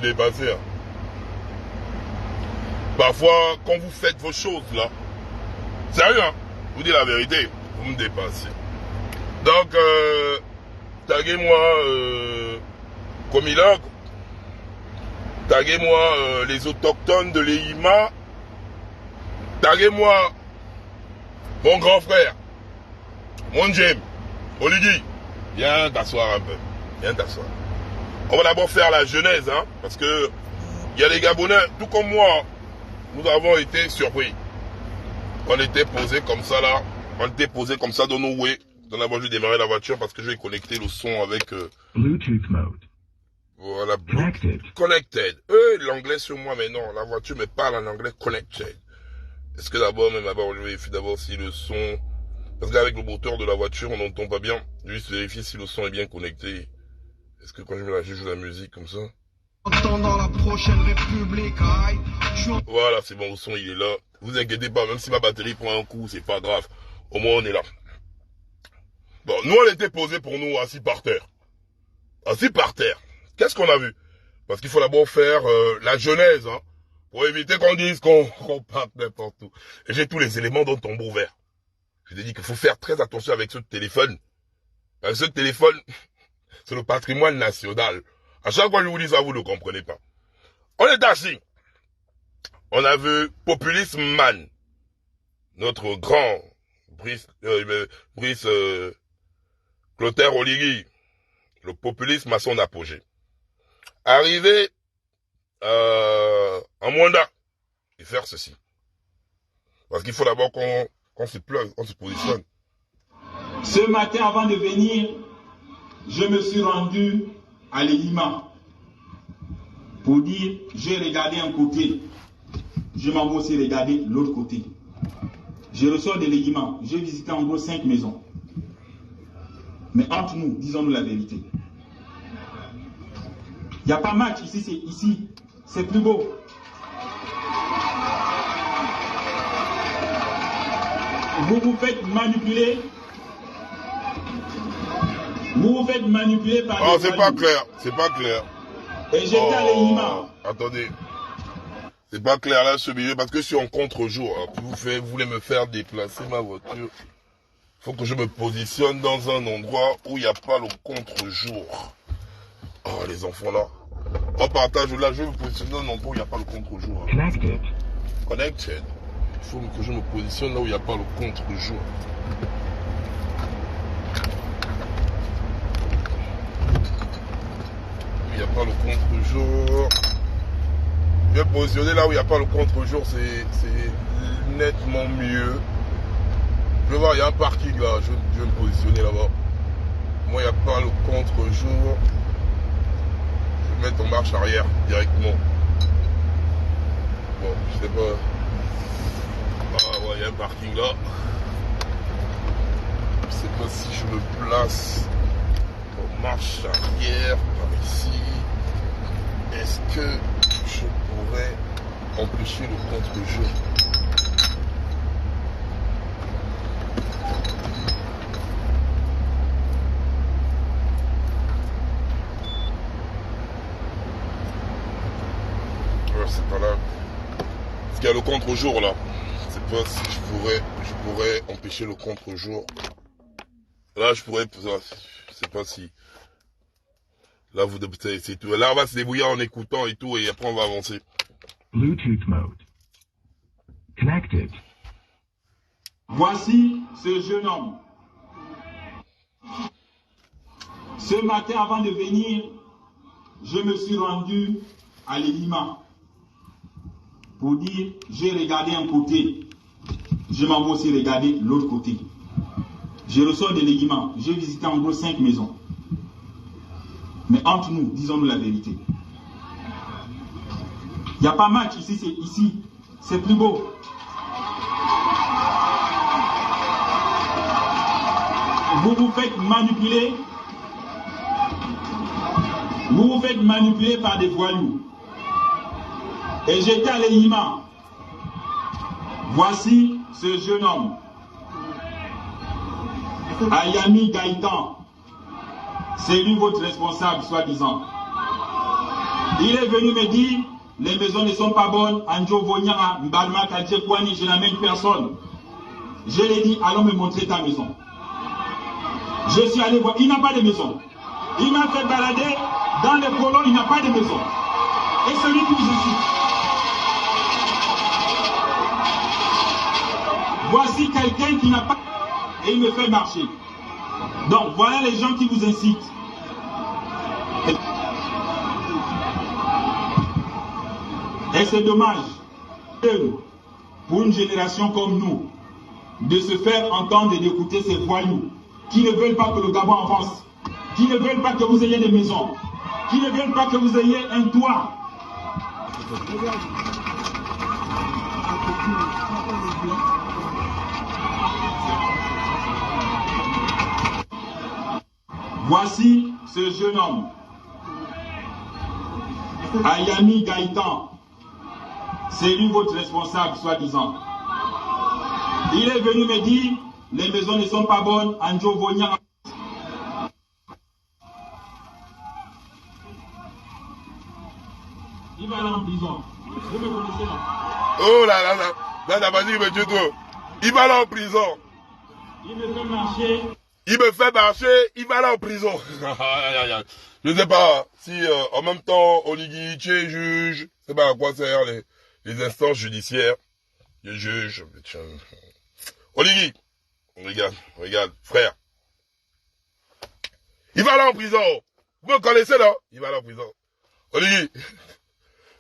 vous dépassez. Hein. Parfois, quand vous faites vos choses là, sérieux, hein, je vous dis la vérité, vous me dépassez. Donc, taguez-moi Comilog, taguez-moi les autochtones de l'Eima, taguez-moi mon grand frère, mon James, Oligui. Viens t'asseoir un peu, viens t'asseoir. On va d'abord faire la genèse, hein, parce que il y a les Gabonais, tout comme moi, nous avons été surpris. On était posé comme ça là, on était posé comme ça dans nos way. Dans avant, je vais démarrer la voiture parce que je vais connecter le son avec Bluetooth mode. Voilà, Connected. Connected. L'anglais sur moi, mais non, la voiture me parle en anglais connected. Est-ce que d'abord, même d'abord, je vérifie d'abord si le son, parce qu'avec le moteur de la voiture, on n'entend pas bien. Je vais juste vérifier si le son est bien connecté. Est-ce que quand je me joue la musique comme ça? Dans la prochaine République, voilà, c'est bon, le son il est là. Vous inquiétez pas, même si ma batterie prend un coup, c'est pas grave. Au moins on est là. Bon, nous on était posé pour nous assis par terre. Assis par terre. Qu'est-ce qu'on a vu? Parce qu'il faut d'abord faire la genèse, hein, pour éviter qu'on dise qu'on parte n'importe où. Et j'ai tous les éléments dans le tombeau vert. Je t'ai dit qu'il faut faire très attention avec ce téléphone. Avec ce téléphone, c'est le patrimoine national. À chaque fois que je vous dis ça, vous ne comprenez pas. On est assis. On a vu Populisme Man. Notre grand Brice Clotaire Oligui. Le populisme à son apogée. Arriver en Mwanda et faire ceci. Parce qu'il faut d'abord qu'on se pleuve, on se positionne. Ce matin, avant de venir, je me suis rendu à l'Elima pour dire, j'ai regardé un côté, je m'en vais aussi regarder l'autre côté. Je ressors de l'Elima, j'ai visité en gros 5 maisons. Mais entre nous, disons-nous la vérité. Il n'y a pas match ici, c'est plus beau. Vous vous faites manipuler. Vous vous faites manipuler par... Oh, c'est pas clair, c'est pas clair. Et j'étais à l'Elima. Attendez. C'est pas clair là ce milieu parce que je suis en contre-jour. Vous voulez me faire déplacer ma voiture. Faut que je me positionne dans un endroit où il n'y a pas le contre-jour. Oh, les enfants là. On partage là, je vais me positionner dans un endroit où il n'y a pas le contre-jour. Connected. Connected. Il faut que je me positionne là où il n'y a pas le contre-jour. Il n'y a pas le contre-jour. Je vais me positionner là où il n'y a pas le contre-jour, c'est nettement mieux. Je vais voir, il y a un parking là, je vais me positionner là-bas. Moi, il n'y a pas le contre-jour. Je vais mettre en marche arrière directement. Bon, je sais pas. Ah ouais, il y a un parking là. Je sais pas si je me place en marche arrière par ici. Est-ce que je pourrais empêcher le contre-jour? C'est pas là. Parce qu'il y a le contre-jour là. C'est pas si je pourrais empêcher le contre-jour. Là, je pourrais, je sais pas si. Là, c'est tout. Là, on va se débrouiller en écoutant et tout, et après, on va avancer. Bluetooth mode. Connected. Voici ce jeune homme. Ce matin, avant de venir, je me suis rendu à l'Elima pour dire, j'ai regardé un côté, je m'en vais aussi regarder l'autre côté. Je ressors de l'Elima, j'ai visité en gros 5 maisons. Mais entre nous, disons-nous la vérité. Il n'y a pas match ici, c'est plus beau. Vous vous faites manipuler. Vous vous faites manipuler par des voyous. Et j'étais à l'Elima. Voici ce jeune homme. Ayami Gaïtan. C'est lui votre responsable, soi-disant. Il est venu me dire, les maisons ne sont pas bonnes, Anjo Vonyara, Mbalma, Kadjekwani, je n'amène personne. Je lui ai dit, allons me montrer ta maison. Je suis allé voir, il n'a pas de maison. Il m'a fait balader dans les colons, il n'a pas de maison. Et celui qui vous incite. Voici quelqu'un qui n'a pas... Et il me fait marcher. Donc voilà les gens qui vous incitent. Et c'est dommage pour une génération comme nous de se faire entendre et d'écouter ces voyous qui ne veulent pas que le Gabon avance, qui ne veulent pas que vous ayez des maisons, qui ne veulent pas que vous ayez un toit. Voici ce jeune homme, Ayami Gaïtan. C'est lui votre responsable, soi-disant. Il est venu me dire, les maisons ne sont pas bonnes, Anjo Vonia. Il va aller en prison. Vous me connaissez là? Oh là là là, là, vas-y, monsieur trop. Il va aller en prison. Il me fait marcher. Il me fait marcher, il va aller en prison. Je ne sais pas si en même temps, Oligui est juge, je ne sais pas à quoi servent les instances judiciaires. Les juges. Oligui, regarde, frère. Il va aller en prison. Vous me connaissez là? Il va aller en prison. Oligui,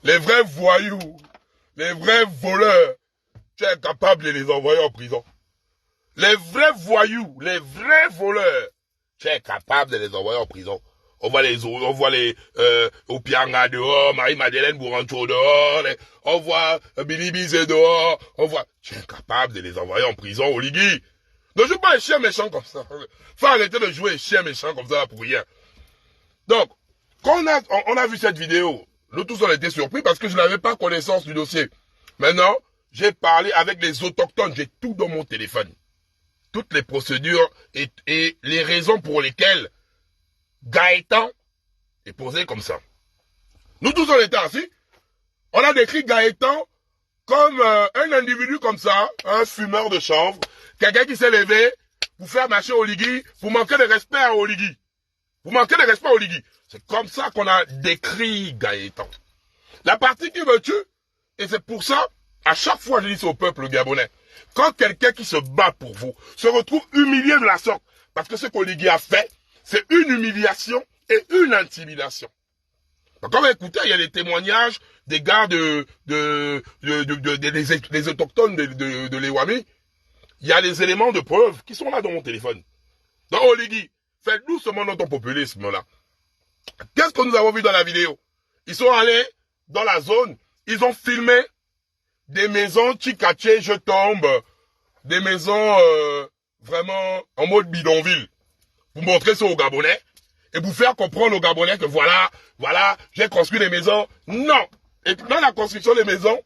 les vrais voyous, les vrais voleurs, tu es capable de les envoyer en prison. Les vrais voyous, les vrais voleurs, tu es capable de les envoyer en prison. On voit les Opianga dehors, Marie-Madeleine Bourancho dehors, on voit Billy Bizet dehors, on voit... Tu es capable de les envoyer en prison, Oligui. Ne joue pas les chiens méchants comme ça. Faut arrêter de jouer les chiens méchants comme ça pour rien. Donc, quand on a vu cette vidéo, nous tous on était surpris parce que je n'avais pas connaissance du dossier. Maintenant, j'ai parlé avec les autochtones, j'ai tout dans mon téléphone. Toutes les procédures et les raisons pour lesquelles Gaëtan est posé comme ça. Nous tous on était assis, on a décrit Gaëtan comme un individu comme ça, un fumeur de chanvre, quelqu'un qui s'est levé pour faire marcher Oligui, pour manquer de respect à Oligui. Vous manquez de respect à Oligui. C'est comme ça qu'on a décrit Gaëtan. La partie qui me tue, et c'est pour ça, à chaque fois je dis au peuple gabonais, quand quelqu'un qui se bat pour vous se retrouve humilié de la sorte, parce que ce qu'Oligui a fait, c'est une humiliation et une intimidation. Donc, quand vous écoutez, il y a des témoignages des gars des autochtones de l'Ewami. Il y a les éléments de preuve qui sont là dans mon téléphone. Donc, Oligui, faites doucement dans ton populisme là. Qu'est-ce que nous avons vu dans la vidéo? Ils sont allés dans la zone, ils ont filmé des maisons Tchikaché, je tombe, des maisons vraiment en mode bidonville. Vous montrez ça aux Gabonais et vous faire comprendre aux Gabonais que voilà, j'ai construit des maisons. Non. Et dans la construction des maisons,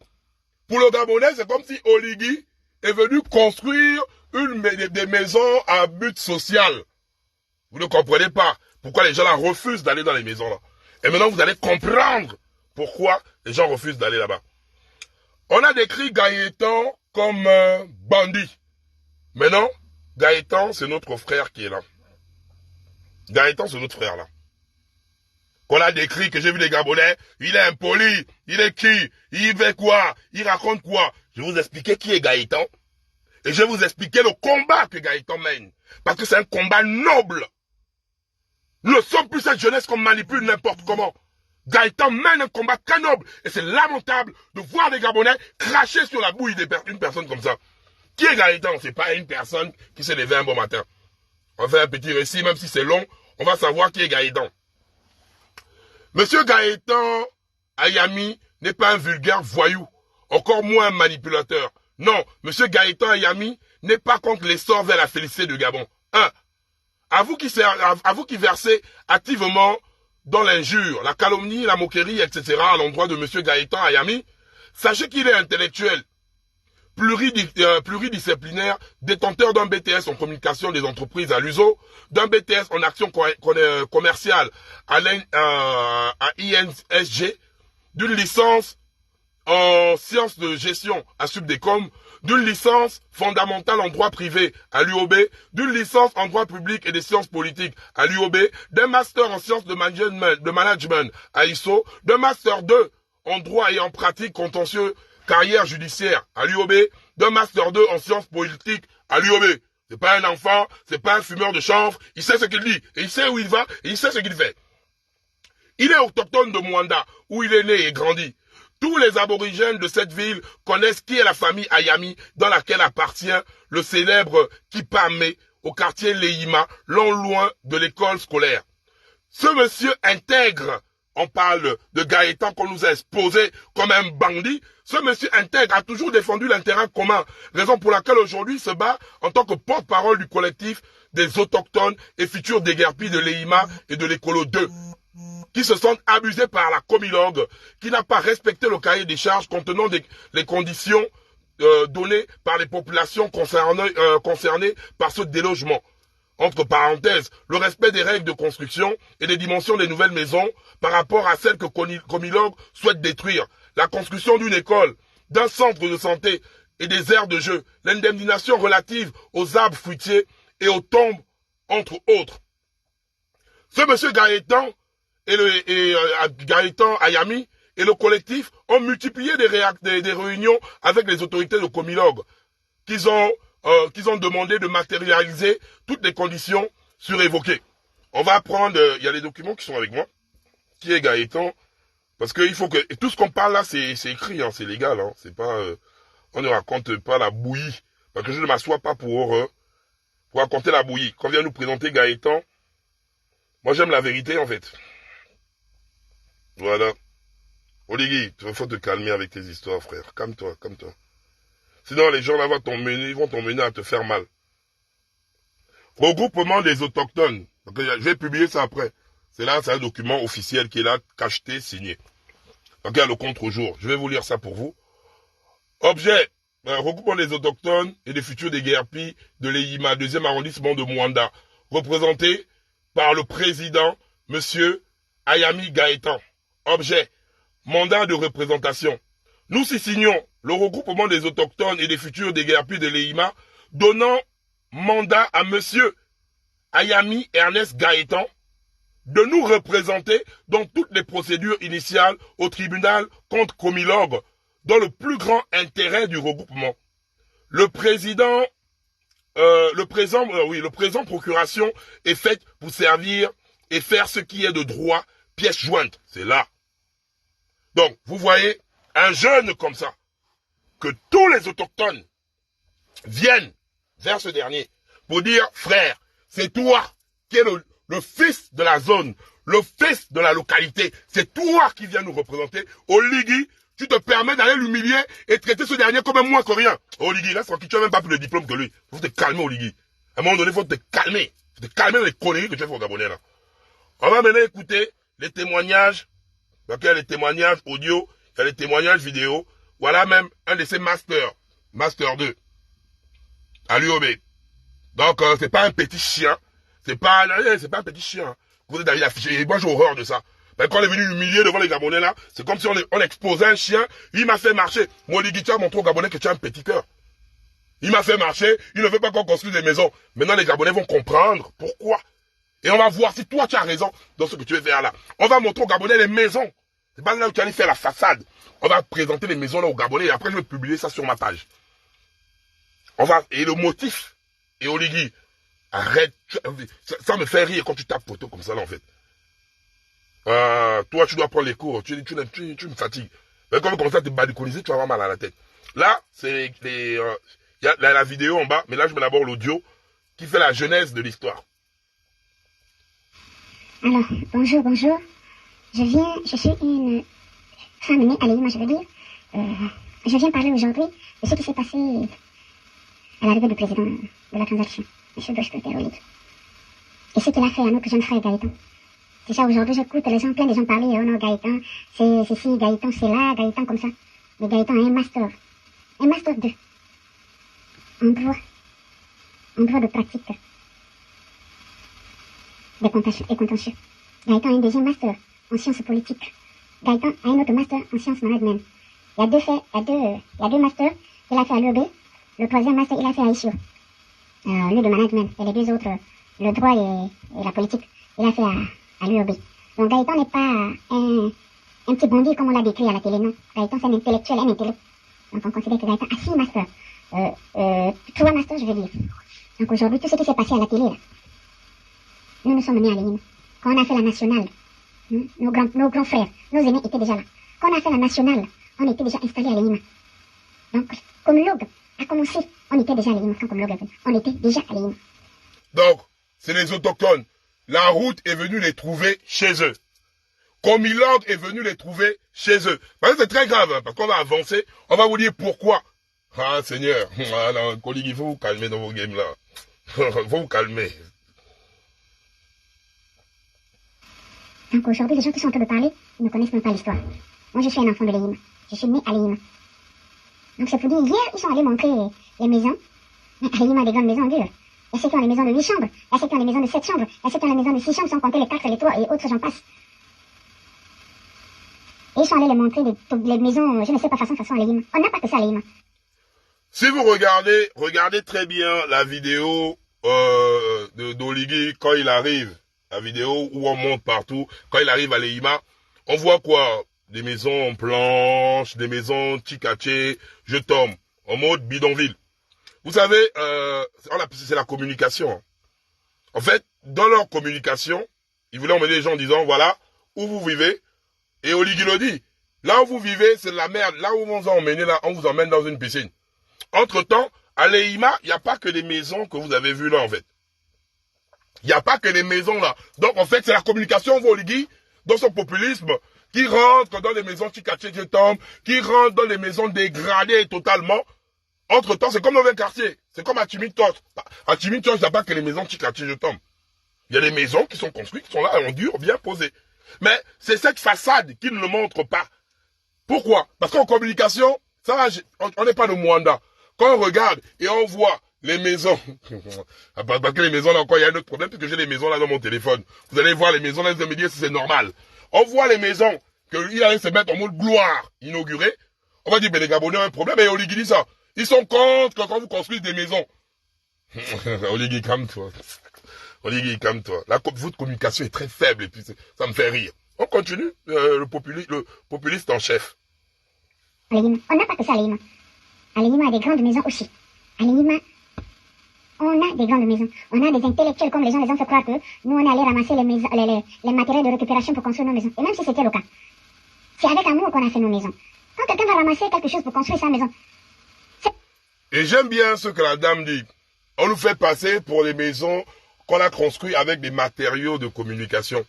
pour le Gabonais, c'est comme si Oligui est venu construire des maisons à but social. Vous ne comprenez pas pourquoi les gens là refusent d'aller dans les maisons là. Et maintenant, vous allez comprendre pourquoi les gens refusent d'aller là-bas. On a décrit Gaëtan comme bandit. Maintenant, Gaëtan, c'est notre frère qui est là. Gaëtan, c'est notre frère là. Qu'on a décrit, que j'ai vu les Gabonais, il est impoli, il est qui, il fait quoi, il raconte quoi. Je vais vous expliquer qui est Gaëtan. Et je vais vous expliquer le combat que Gaëtan mène. Parce que c'est un combat noble. Nous ne sommes plus cette jeunesse qu'on manipule n'importe comment. Gaëtan mène un combat très noble. Et c'est lamentable de voir des Gabonais cracher sur la bouille d'une personne comme ça. Qui est Gaëtan? C'est pas une personne qui s'est levée un bon matin. On fait un petit récit, même si c'est long, on va savoir qui est Gaëtan. Monsieur Gaëtan Ayami n'est pas un vulgaire voyou, encore moins un manipulateur. Non, monsieur Gaëtan Ayami n'est pas contre l'essor vers la félicité du Gabon. À vous qui versez activement dans l'injure, la calomnie, la moquerie, etc. à l'endroit de monsieur Gaëtan Ayami, sachez qu'il est intellectuel, pluridisciplinaire, détenteur d'un BTS en communication des entreprises à l'USO, d'un BTS en action commerciale à INSG, d'une licence en sciences de gestion à Subdecom, d'une licence fondamentale en droit privé à l'UOB, d'une licence en droit public et des sciences politiques à l'UOB, d'un master en sciences de management à ISO, d'un master 2 en droit et en pratique contentieux carrière judiciaire à l'UOB, d'un master 2 en sciences politiques à l'UOB. C'est pas un enfant, c'est pas un fumeur de chanvre, il sait ce qu'il dit, et il sait où il va, et il sait ce qu'il fait. Il est autochtone de Mwanda, où il est né et grandi. Tous les aborigènes de cette ville connaissent qui est la famille Ayami, dans laquelle appartient le célèbre Kipame, au quartier Lehima, loin de l'école scolaire. Ce monsieur intègre, on parle de Gaëtan qu'on nous a exposé comme un bandit, ce monsieur intègre a toujours défendu l'intérêt commun, raison pour laquelle aujourd'hui il se bat en tant que porte-parole du collectif des autochtones et futurs déguerpis de Lehima et de l'écolo 2. Qui se sentent abusés par la comilogue, qui n'a pas respecté le cahier des charges contenant les conditions données par les populations concernées par ce délogement. Entre parenthèses, le respect des règles de construction et des dimensions des nouvelles maisons par rapport à celles que Comilogue souhaite détruire. La construction d'une école, d'un centre de santé et des aires de jeu, l'indemnisation relative aux arbres fruitiers et aux tombes, entre autres. Ce monsieur Gaëtan Gaëtan Ayami et le collectif ont multiplié des réunions avec les autorités de Comilogue qu'ils ont demandé de matérialiser toutes les conditions surévoquées. On va prendre, il y a les documents qui sont avec moi, qui est Gaëtan, parce qu'il faut que, et tout ce qu'on parle là, c'est écrit, hein, c'est légal, hein, c'est pas, on ne raconte pas la bouillie, parce que je ne m'assois pas pour raconter la bouillie. Quand vient nous présenter Gaëtan, moi j'aime la vérité en fait. Voilà. Oligui, il faut te calmer avec tes histoires, frère. Calme-toi, calme-toi. Sinon, les gens là vont t'emmener à te faire mal. Regroupement des autochtones. Donc, je vais publier ça après. C'est un document officiel qui est là, cacheté, signé. Donc, il y a le contre-jour. Je vais vous lire ça pour vous. Objet. Regroupement des autochtones et des futurs déguerpis de l'Ehima, 2e arrondissement de Mwanda. Représenté par le président, monsieur Ayami Gaëtan. Objet, mandat de représentation. Nous signons le regroupement des autochtones et des futurs déguerpis de l'Ehima, donnant mandat à monsieur Ayami Ernest Gaëtan de nous représenter dans toutes les procédures initiales au tribunal contre Comilogue, dans le plus grand intérêt du regroupement. Le présent procuration est faite pour servir et faire ce qui est de droit, pièce jointe. C'est là. Donc, vous voyez, un jeune comme ça, que tous les autochtones viennent vers ce dernier pour dire, frère, c'est toi qui es le fils de la zone, le fils de la localité, c'est toi qui viens nous représenter. Oligui, tu te permets d'aller l'humilier et traiter ce dernier comme un moins que rien. Oligui, là, c'est tu n'as même pas plus de diplôme que lui. Il faut te calmer, Oligui. À un moment donné, il faut te calmer. Il faut te calmer dans les conneries que tu fais au Gabonais, là. On va maintenant écouter les témoignages. Donc, il y a les témoignages audio, il y a les témoignages vidéo. Voilà même un de ces masters, master 2, à l'UOB. Donc, c'est pas un petit chien. C'est pas un petit chien. Vous êtes allé afficher. Et moi, j'ai horreur de ça. Ben, quand on est venu humilier devant les Gabonais, là, c'est comme si on exposait un chien. Il m'a fait marcher. Moi, Ligui, tu as montré aux Gabonais que tu as un petit cœur. Il m'a fait marcher. Il ne veut pas qu'on construise des maisons. Maintenant, les Gabonais vont comprendre pourquoi. Et on va voir si toi, tu as raison dans ce que tu veux faire là. On va montrer aux Gabonais les maisons. C'est pas là où tu allais faire la façade. On va présenter les maisons là aux Gabonais et après, je vais publier ça sur ma page. Et le motif. Et Oligui, arrête. Ça me fait rire quand tu tapes photo comme ça là, en fait. Toi, tu dois prendre les cours. Tu me fatigues. Mais quand on commence à te badiconiser, tu vas avoir mal à la tête. Là, c'est il y a la vidéo en bas, mais là, je mets d'abord l'audio qui fait la genèse de l'histoire. Alors, bonjour. Je suis une femme née à l'Ehima, je veux dire. Je viens parler aujourd'hui de ce qui s'est passé à l'arrivée du président de la transaction, M. Bush-Peterolic. Et ce qu'il a fait à notre jeune frère Gaëtan. Déjà aujourd'hui, j'écoute plein de gens parler, oh non, Gaëtan, c'est ci, Gaëtan, c'est là, Gaëtan comme ça. Mais Gaëtan a un master 2, en droit de pratique, et contentieux. Gaëtan a un deuxième master en sciences politiques, Gaëtan a un autre master en sciences management. Il y a deux masters qu'il a fait à l'UEB. Le troisième master, il a fait à ISIO. Lui de management. Et les deux autres, le droit et la politique, il a fait à l'UEB. Donc Gaëtan n'est pas un petit bandit comme on l'a décrit à la télé, non. Gaëtan, c'est un intellectuel, un intello. Donc on considère que Gaëtan a 6 masters. 3 masters, je veux dire. Donc aujourd'hui, tout ce qui s'est passé à la télé, là, nous sommes nés à l'EIMA. Quand on a fait la nationale, nos grands frères, nos aînés étaient déjà là. Quand on a fait la nationale, on était déjà installés à l'EIMA. Donc, comme l'OG a commencé, on était déjà à l'EIMA. Quand comme l'OG a venu, on était déjà à l'EIMA. Donc, c'est les autochtones. La route est venue les trouver chez eux. Comilog est venu les trouver chez eux. Parce que c'est très grave, hein, parce qu'on va avancer, on va vous dire pourquoi. Ah, Seigneur, ah, non, collègue, il faut vous calmer dans vos games là. Il faut vous calmer. Donc aujourd'hui, les gens qui sont en train de parler, ils ne connaissent même pas l'histoire. Moi, je suis un enfant de l'EIMA. Je suis né à l'EIMA. Donc c'est pour dire, hier, ils sont allés montrer les maisons. Mais à l'EIMA, des grandes maisons dures. Il y a ceux qui ont les maisons de 8 chambres. Il y a ceux qui ont les maisons de 7 chambres. Il y a ceux qui ont les maisons de 6 chambres sans compter les 4, les 3 et autres, j'en passe. Et ils sont allés les montrer, les maisons, je ne sais pas, façon à l'EIMA. On n'a pas que ça à l'EIMA. Si vous regardez très bien la vidéo d'Oligui quand il arrive, la vidéo où on monte partout, quand il arrive à l'EIMA, on voit quoi? Des maisons en planches, des maisons tchikaché, je tombe, en mode bidonville. Vous savez, c'est la communication. En fait, dans leur communication, ils voulaient emmener les gens en disant, voilà, où vous vivez, et Oligui le dit, là où vous vivez, c'est de la merde, là où on vous a emmené, là, on vous emmène dans une piscine. Entre-temps, à l'EIMA, il n'y a pas que des maisons que vous avez vues là, en fait. Il n'y a pas que des maisons là. Donc, en fait, c'est la communication, Oligui, dans son populisme, qui rentre dans les maisons tchikaché, qui rentre dans les maisons dégradées totalement. Entre-temps, c'est comme dans un quartier. C'est comme à Chimichurch. À Chimichurch, il n'y a pas que les maisons tchikaché, il y a des maisons qui sont construites, qui sont là, en dur, bien posées. Mais c'est cette façade qui ne le montre pas. Pourquoi? Parce qu'en communication, ça va, on n'est pas de Mwanda. Quand on regarde et on voit les maisons, parce que les maisons là encore, il y a un autre problème, parce que j'ai les maisons là dans mon téléphone. Vous allez voir les maisons là, vous allez me dire si c'est normal. On voit les maisons qu'il allait se mettre en mode gloire inaugurée. On va dire, mais les Gabonais ont un problème, et Oligui dit ça. Ils sont contre quand vous construisez des maisons. Oligui, calme-toi. Oligui, calme-toi. Votre communication est très faible, et puis ça me fait rire. On continue, le populiste en chef. À l'EIMA, on n'a pas que ça à l'EIMA. À l'EIMA, il y a des grandes maisons aussi. À l'EIMA, on a des grandes maisons. On a des intellectuels comme les gens se croient que nous, on est allés ramasser les matériaux de récupération pour construire nos maisons. Et même si c'était le cas, c'est avec amour qu'on a fait nos maisons. Quand quelqu'un va ramasser quelque chose pour construire sa maison. Et j'aime bien ce que la dame dit. On nous fait passer pour les maisons qu'on a construites avec des matériaux de communication.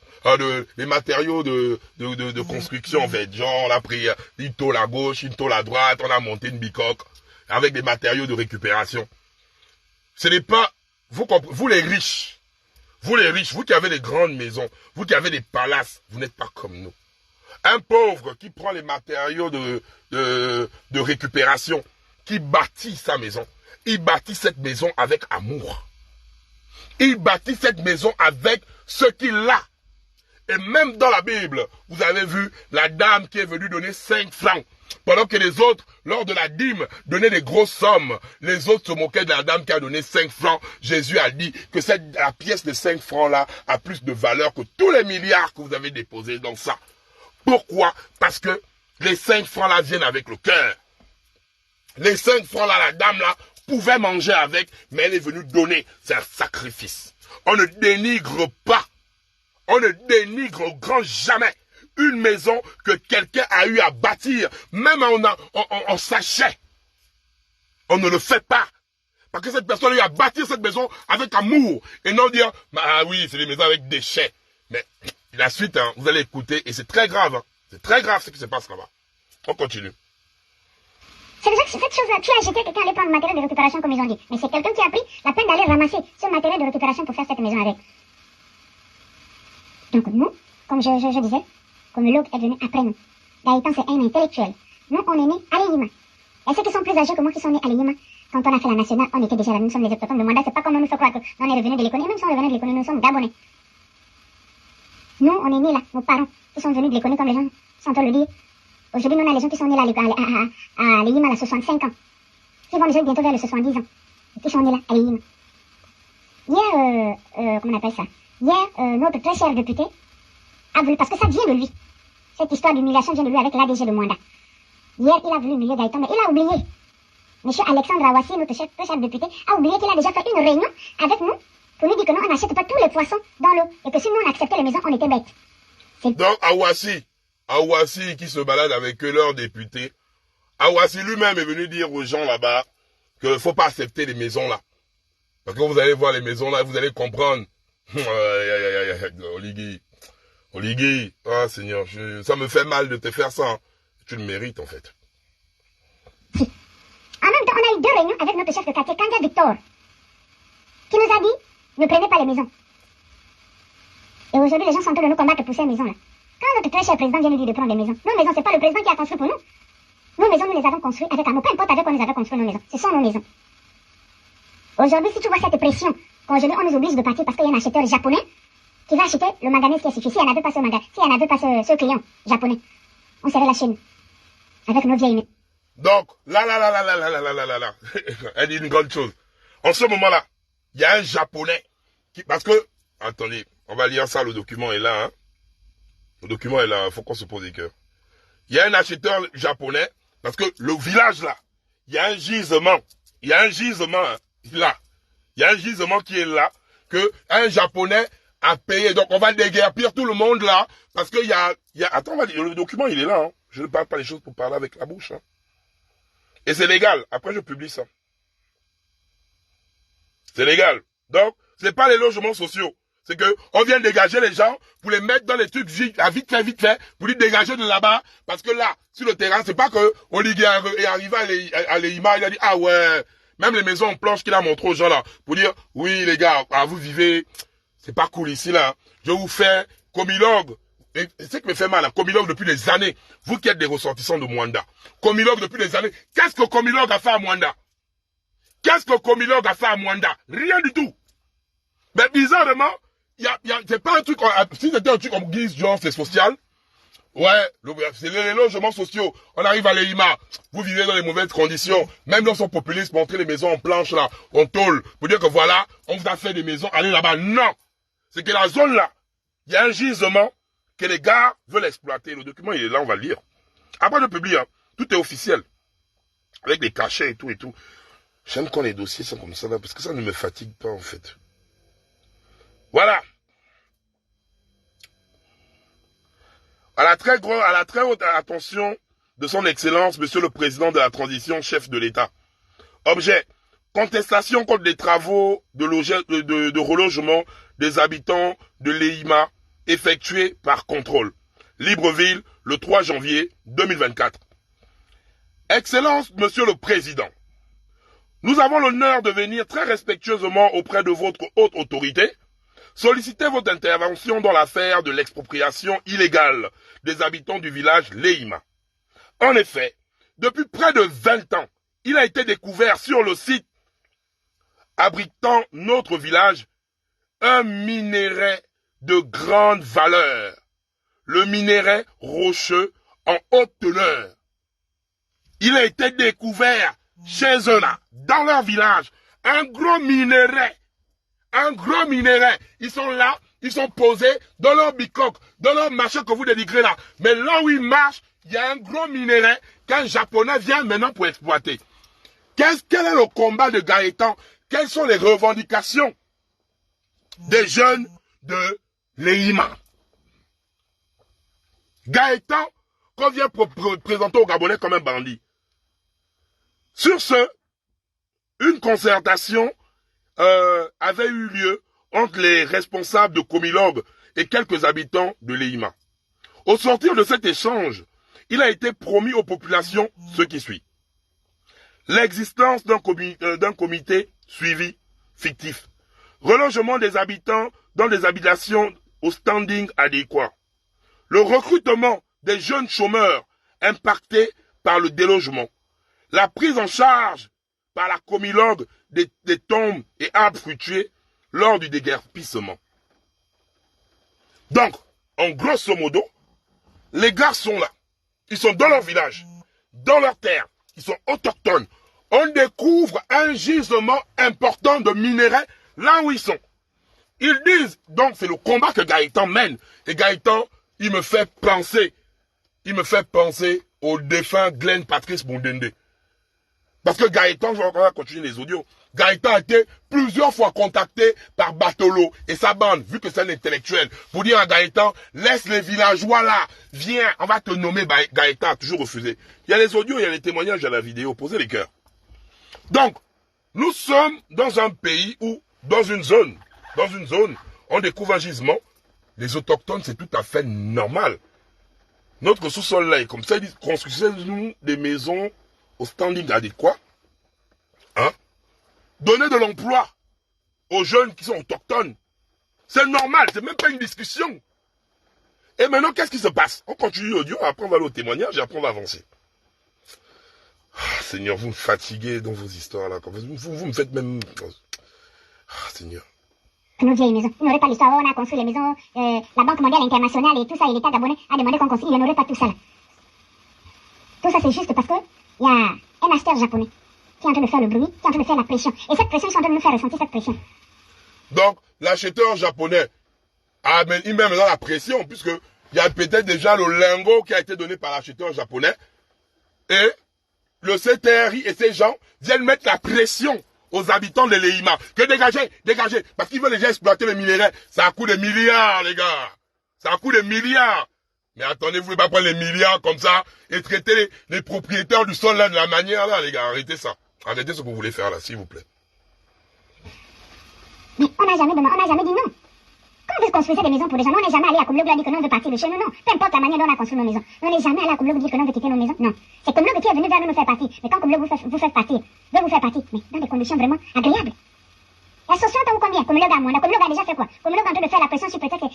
Des matériaux de construction, en fait. Genre, on a pris une tôle à gauche, une tôle à droite, on a monté une bicoque avec des matériaux de récupération. Ce n'est pas, vous les riches, vous qui avez des grandes maisons, vous qui avez des palaces, vous n'êtes pas comme nous. Un pauvre qui prend les matériaux de récupération, qui bâtit sa maison, il bâtit cette maison avec amour. Il bâtit cette maison avec ce qu'il a. Et même dans la Bible, vous avez vu la dame qui est venue donner 5 francs. Pendant que les autres, lors de la dîme, donnaient des grosses sommes. Les autres se moquaient de la dame qui a donné 5 francs. Jésus a dit que la pièce de 5 francs-là a plus de valeur que tous les milliards que vous avez déposés dans ça. Pourquoi? Parce que les 5 francs-là viennent avec le cœur. Les 5 francs-là, la dame-là, pouvait manger avec, mais elle est venue donner. C'est un sacrifice. On ne dénigre pas. On ne dénigre au grand jamais une maison que quelqu'un a eu à bâtir, même en sachet. On ne le fait pas. Parce que cette personne a eu à bâtir cette maison avec amour. Et non dire, ah oui, c'est des maisons avec déchets. Mais la suite, hein, vous allez écouter, et c'est très grave. Hein. C'est très grave ce qui se passe là-bas. On continue. C'est déjà que cette chose-là, tu as acheté quelqu'un allait prendre le matériel de récupération comme ils ont dit. Mais c'est quelqu'un qui a pris la peine d'aller ramasser ce matériel de récupération pour faire cette maison avec. Donc nous, comme je disais, comme l'autre est venu après nous. Gaëtan, c'est un intellectuel. Nous, on est nés à l'EIMA. Et ceux qui sont plus âgés que moi qui sont nés à l'EIMA, quand on a fait la nationale, on était déjà là. Nous sommes les autochtones de Mwanda. C'est pas comme on nous fait croire que nous on est revenus de l'économie. Même si on est revenus de l'économie, nous sommes Gabonais. Nous, on est nés là, nos parents, qui sont venus de l'économie comme les gens sont en train de le dire. Aujourd'hui, nous, on a les gens qui sont nés là à l'Eyima, à 65 ans. Qui vont déjà bientôt vers les 70 ans. Qui sont nés là, à l'Eyima. Hier, comment on appelle ça? Hier, notre très cher député a voulu, parce que ça vient de lui. Cette histoire d'humiliation vient de lui avec l'ADG de Mwanda. Hier, il a voulu humilier Gaëtan, mais il a oublié. Monsieur Alexandre Awassi, notre très cher député, a oublié qu'il a déjà fait une réunion avec nous pour lui dire que non, on n'achète pas tous les poissons dans l'eau. Et que si nous, on acceptait les maisons, on était bêtes. Donc, Awassi qui se balade avec leur député, Awassi lui-même est venu dire aux gens là-bas qu'il ne faut pas accepter les maisons là. Parce que vous allez voir les maisons là, vous allez comprendre. Oligui, ah Seigneur, ça me fait mal de te faire ça. Hein. Tu le mérites en fait. Si. En même temps, on a eu 2 réunions avec notre chef de quartier, Kanja Victor, qui nous a dit, ne prenez pas les maisons. Et aujourd'hui, les gens sont en train de nous combattre pour ces maisons-là. Quand notre très cher président vient nous dire de prendre les maisons, nos maisons, c'est pas le président qui a construit pour nous. Nos maisons, nous les avons construites avec amour. Peu importe avec quoi nous avons construit nos maisons. Ce sont nos maisons. Aujourd'hui, si tu vois cette pression, qu'aujourd'hui, on nous oblige de partir parce qu'il y a un acheteur japonais qui va acheter le manganèse qui est suffisant. S'il n'y en avait pas ce manganèse, s'il n'y en avait pas ce client japonais, on serait lâché nous. Avec nos vieilles mains. Donc, là, elle dit une grande chose. En ce moment-là, il y a un japonais qui, parce que, attendez, on va lire ça, le document est là, hein. Le document est là, faut qu'on se pose des cœurs. Il y a un acheteur japonais, parce que le village là, il y a un gisement. Il y a un gisement hein, là. Il y a un gisement qui est là, que un japonais a payé. Donc on va déguerpir tout le monde là, parce qu'il y a... Attends, le document il est là. Hein. Je ne parle pas les choses pour parler avec la bouche. Hein. Et c'est légal. Après je publie ça. C'est légal. Donc, c'est pas les logements sociaux. C'est que on vient dégager les gens pour les mettre dans les trucs vite fait, pour les dégager de là-bas. Parce que là, sur le terrain, c'est pas que Oligui est arrivé à l'Eyima, il a dit, ah ouais, même les maisons en planche qu'il a montré aux gens là, pour dire, oui les gars, vous vivez, c'est pas cool ici là. Je vous fais Comilogue. Et c'est ce qui me fait mal, hein, Comilogue depuis des années. Vous qui êtes des ressortissants de Mwanda. Comilogue depuis des années. Qu'est-ce que Comilogue a fait à Mwanda? Qu'est-ce que Comilogue a fait à Mwanda? Rien du tout. Mais bizarrement, c'est pas un truc, si c'était un truc comme guise, genre, c'est social. Ouais, c'est les logements sociaux. On arrive à l'Eyima. Vous vivez dans les mauvaises conditions. Même dans son populisme, montrer les maisons en planche, là, en tôle. Pour dire que voilà, on vous a fait des maisons, allez là-bas. Non. C'est que la zone là, il y a un gisement que les gars veulent exploiter. Le document, il est là, on va le lire. Après, je publie, hein. Tout est officiel. Avec des cachets et tout et tout. J'aime quand les dossiers sont comme ça, là, parce que ça ne me fatigue pas, en fait. Voilà. À la très haute attention de son Excellence, Monsieur le Président de la Transition, chef de l'État. Objet, contestation contre les travaux de relogement des habitants de l'Eyima effectués par contrôle. Libreville, le 3 janvier 2024. Excellence, Monsieur le Président, nous avons l'honneur de venir très respectueusement auprès de votre haute autorité solliciter votre intervention dans l'affaire de l'expropriation illégale des habitants du village l'Eyima. En effet, depuis près de 20 ans, il a été découvert sur le site abritant notre village un minerai de grande valeur, le minerai rocheux en haute teneur. Il a été découvert chez eux là, dans leur village, un gros minerai. Un gros minerai. Ils sont là, ils sont posés dans leur bicoque, dans leur machin que vous dénigrez là. Mais là où ils marchent, il y a un gros minerai qu'un Japonais vient maintenant pour exploiter. Quel est le combat de Gaëtan? Quelles sont les revendications des jeunes de l'Eyima? Gaëtan, qu'on vient présenter aux Gabonais comme un bandit. Sur ce, une concertation avait eu lieu entre les responsables de Comilogue et quelques habitants de l'Eyima. Au sortir de cet échange, il a été promis aux populations ce qui suit. L'existence d'un comité suivi fictif. Relogement des habitants dans des habitations au standing adéquat. Le recrutement des jeunes chômeurs impactés par le délogement. La prise en charge par la Comilogue des tombes et arbres fruitiers lors du déguerpissement. Donc, en grosso modo, les gars sont là. Ils sont dans leur village, dans leur terre. Ils sont autochtones. On découvre un gisement important de minerais là où ils sont. Ils disent, donc c'est le combat que Gaëtan mène. Et Gaëtan, il me fait penser au défunt Glenn Patrice Mundende. Parce que Gaëtan, je vais encore continuer les audios, Gaëtan a été plusieurs fois contacté par Batolo et sa bande, vu que c'est un intellectuel, pour dire à Gaëtan, laisse les villageois là, viens, on va te nommer. Gaëtan a toujours refusé. Il y a les audios, il y a les témoignages, il y a la vidéo, posez les cœurs. Donc, nous sommes dans un pays où, dans une zone, on découvre un gisement. Les autochtones, c'est tout à fait normal. Notre sous-sol là est comme ça, ils disent, construisez-nous des maisons au standing adéquat. Hein? Donnez de l'emploi aux jeunes qui sont autochtones. C'est normal, c'est même pas une discussion. Et maintenant, qu'est-ce qui se passe? On continue l'audio, après on va aller au témoignage et après on va avancer. Ah, Seigneur, vous me fatiguez dans vos histoires là. Vous me faites même... Ah, Seigneur. Nos vieilles maisons. Il n'aurait pas l'histoire, on a construit les maisons, la Banque mondiale internationale et tout ça, et l'État gabonais a demandé qu'on construise, il n'y en aurait pas tout ça là. Tout ça c'est juste parce que il y a un acheteur japonais qui est en train de faire le bruit, qui est en train de faire la pression. Et cette pression, ils sont en train de nous faire ressentir cette pression. Donc, l'acheteur japonais, il met maintenant la pression, puisque il y a peut-être déjà le lingot qui a été donné par l'acheteur japonais, et le CTRI et ces gens viennent mettre la pression aux habitants de l'Eima. Que dégagez, parce qu'ils veulent déjà exploiter les minéraux. Ça a coût de milliards, les gars. Ça a coût de milliards. Mais attendez, vous ne pouvez pas prendre les milliards comme ça et traiter les propriétaires du sol là de la manière là, les gars. Arrêtez ça. Arrêtez ce que vous voulez faire là, s'il vous plaît. Mais on n'a jamais dit non. Quand vous construisez des maisons pour des gens, on n'est jamais allé à Komlogo a dit que non, on veut partir de chez nous, non. Peu importe la manière dont on a construit nos maisons. On n'est jamais allé à Komlogo dire que non, on veut quitter nos maisons, non. C'est Komlogo qui est venu vers nous faire partir. Mais quand Komlogo vous fait partir, veut vous faire partir, mais dans des conditions vraiment agréables. La société entend combien? Komlogo a moins. Komlogo a déjà fait quoi? Komlogo est en train de faire la pression sur peut-être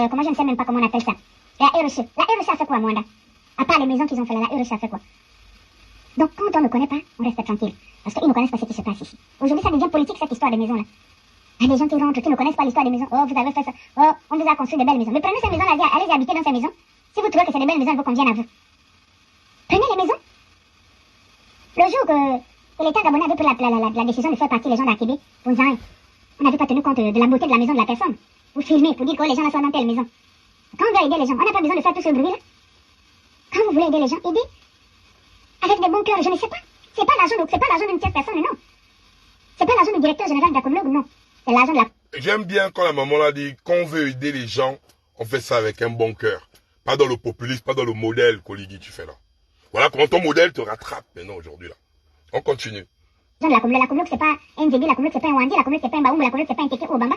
comment je ne sais même pas comment on appelle ça. La REC. La REC a fait quoi, Mwanda? À part les maisons qu'ils ont fait là, la REC a fait quoi? Donc quand on ne connaît pas, on reste tranquille. Parce qu'ils ne connaissent pas ce qui se passe ici. Aujourd'hui, ça devient politique cette histoire des maisons là. Il y a des gens qui rentrent, qui ne connaissent pas l'histoire des maisons. Oh, vous avez fait ça. Oh, on vous a construit de belles maisons. Mais prenez ces maisons là, allez habiter dans ces maisons. Si vous trouvez que c'est des belles maisons, elles vous conviennent à vous. Prenez les maisons. Le jour que l'État gabonais avait pris la décision de faire partir les gens d'Akébé, on n'avait pas tenu compte de la beauté de la maison de la personne. Vous filmez pour dire que les gens là sont dans telle maison. Quand on veut aider les gens, on n'a pas besoin de faire tout ce bruit là. Quand vous voulez aider les gens, aidez. Avec des bons cœurs, je ne sais pas. C'est pas l'argent d'une tierce personne, non. C'est pas l'argent du directeur général de la Komlogo, non. C'est l'argent de la... J'aime bien quand la maman l'a dit, quand on veut aider les gens, on fait ça avec un bon cœur. Pas dans le populisme, pas dans le modèle qu'Oligui tu fais là. Voilà comment ton modèle te rattrape maintenant aujourd'hui là. On continue. La Komlogo c'est pas un Ndébi, la Komlogo c'est pas un Wandi, la Komlogo c'est pas un Baoum, la Komlogo c'est pas un Téké ou Obamba.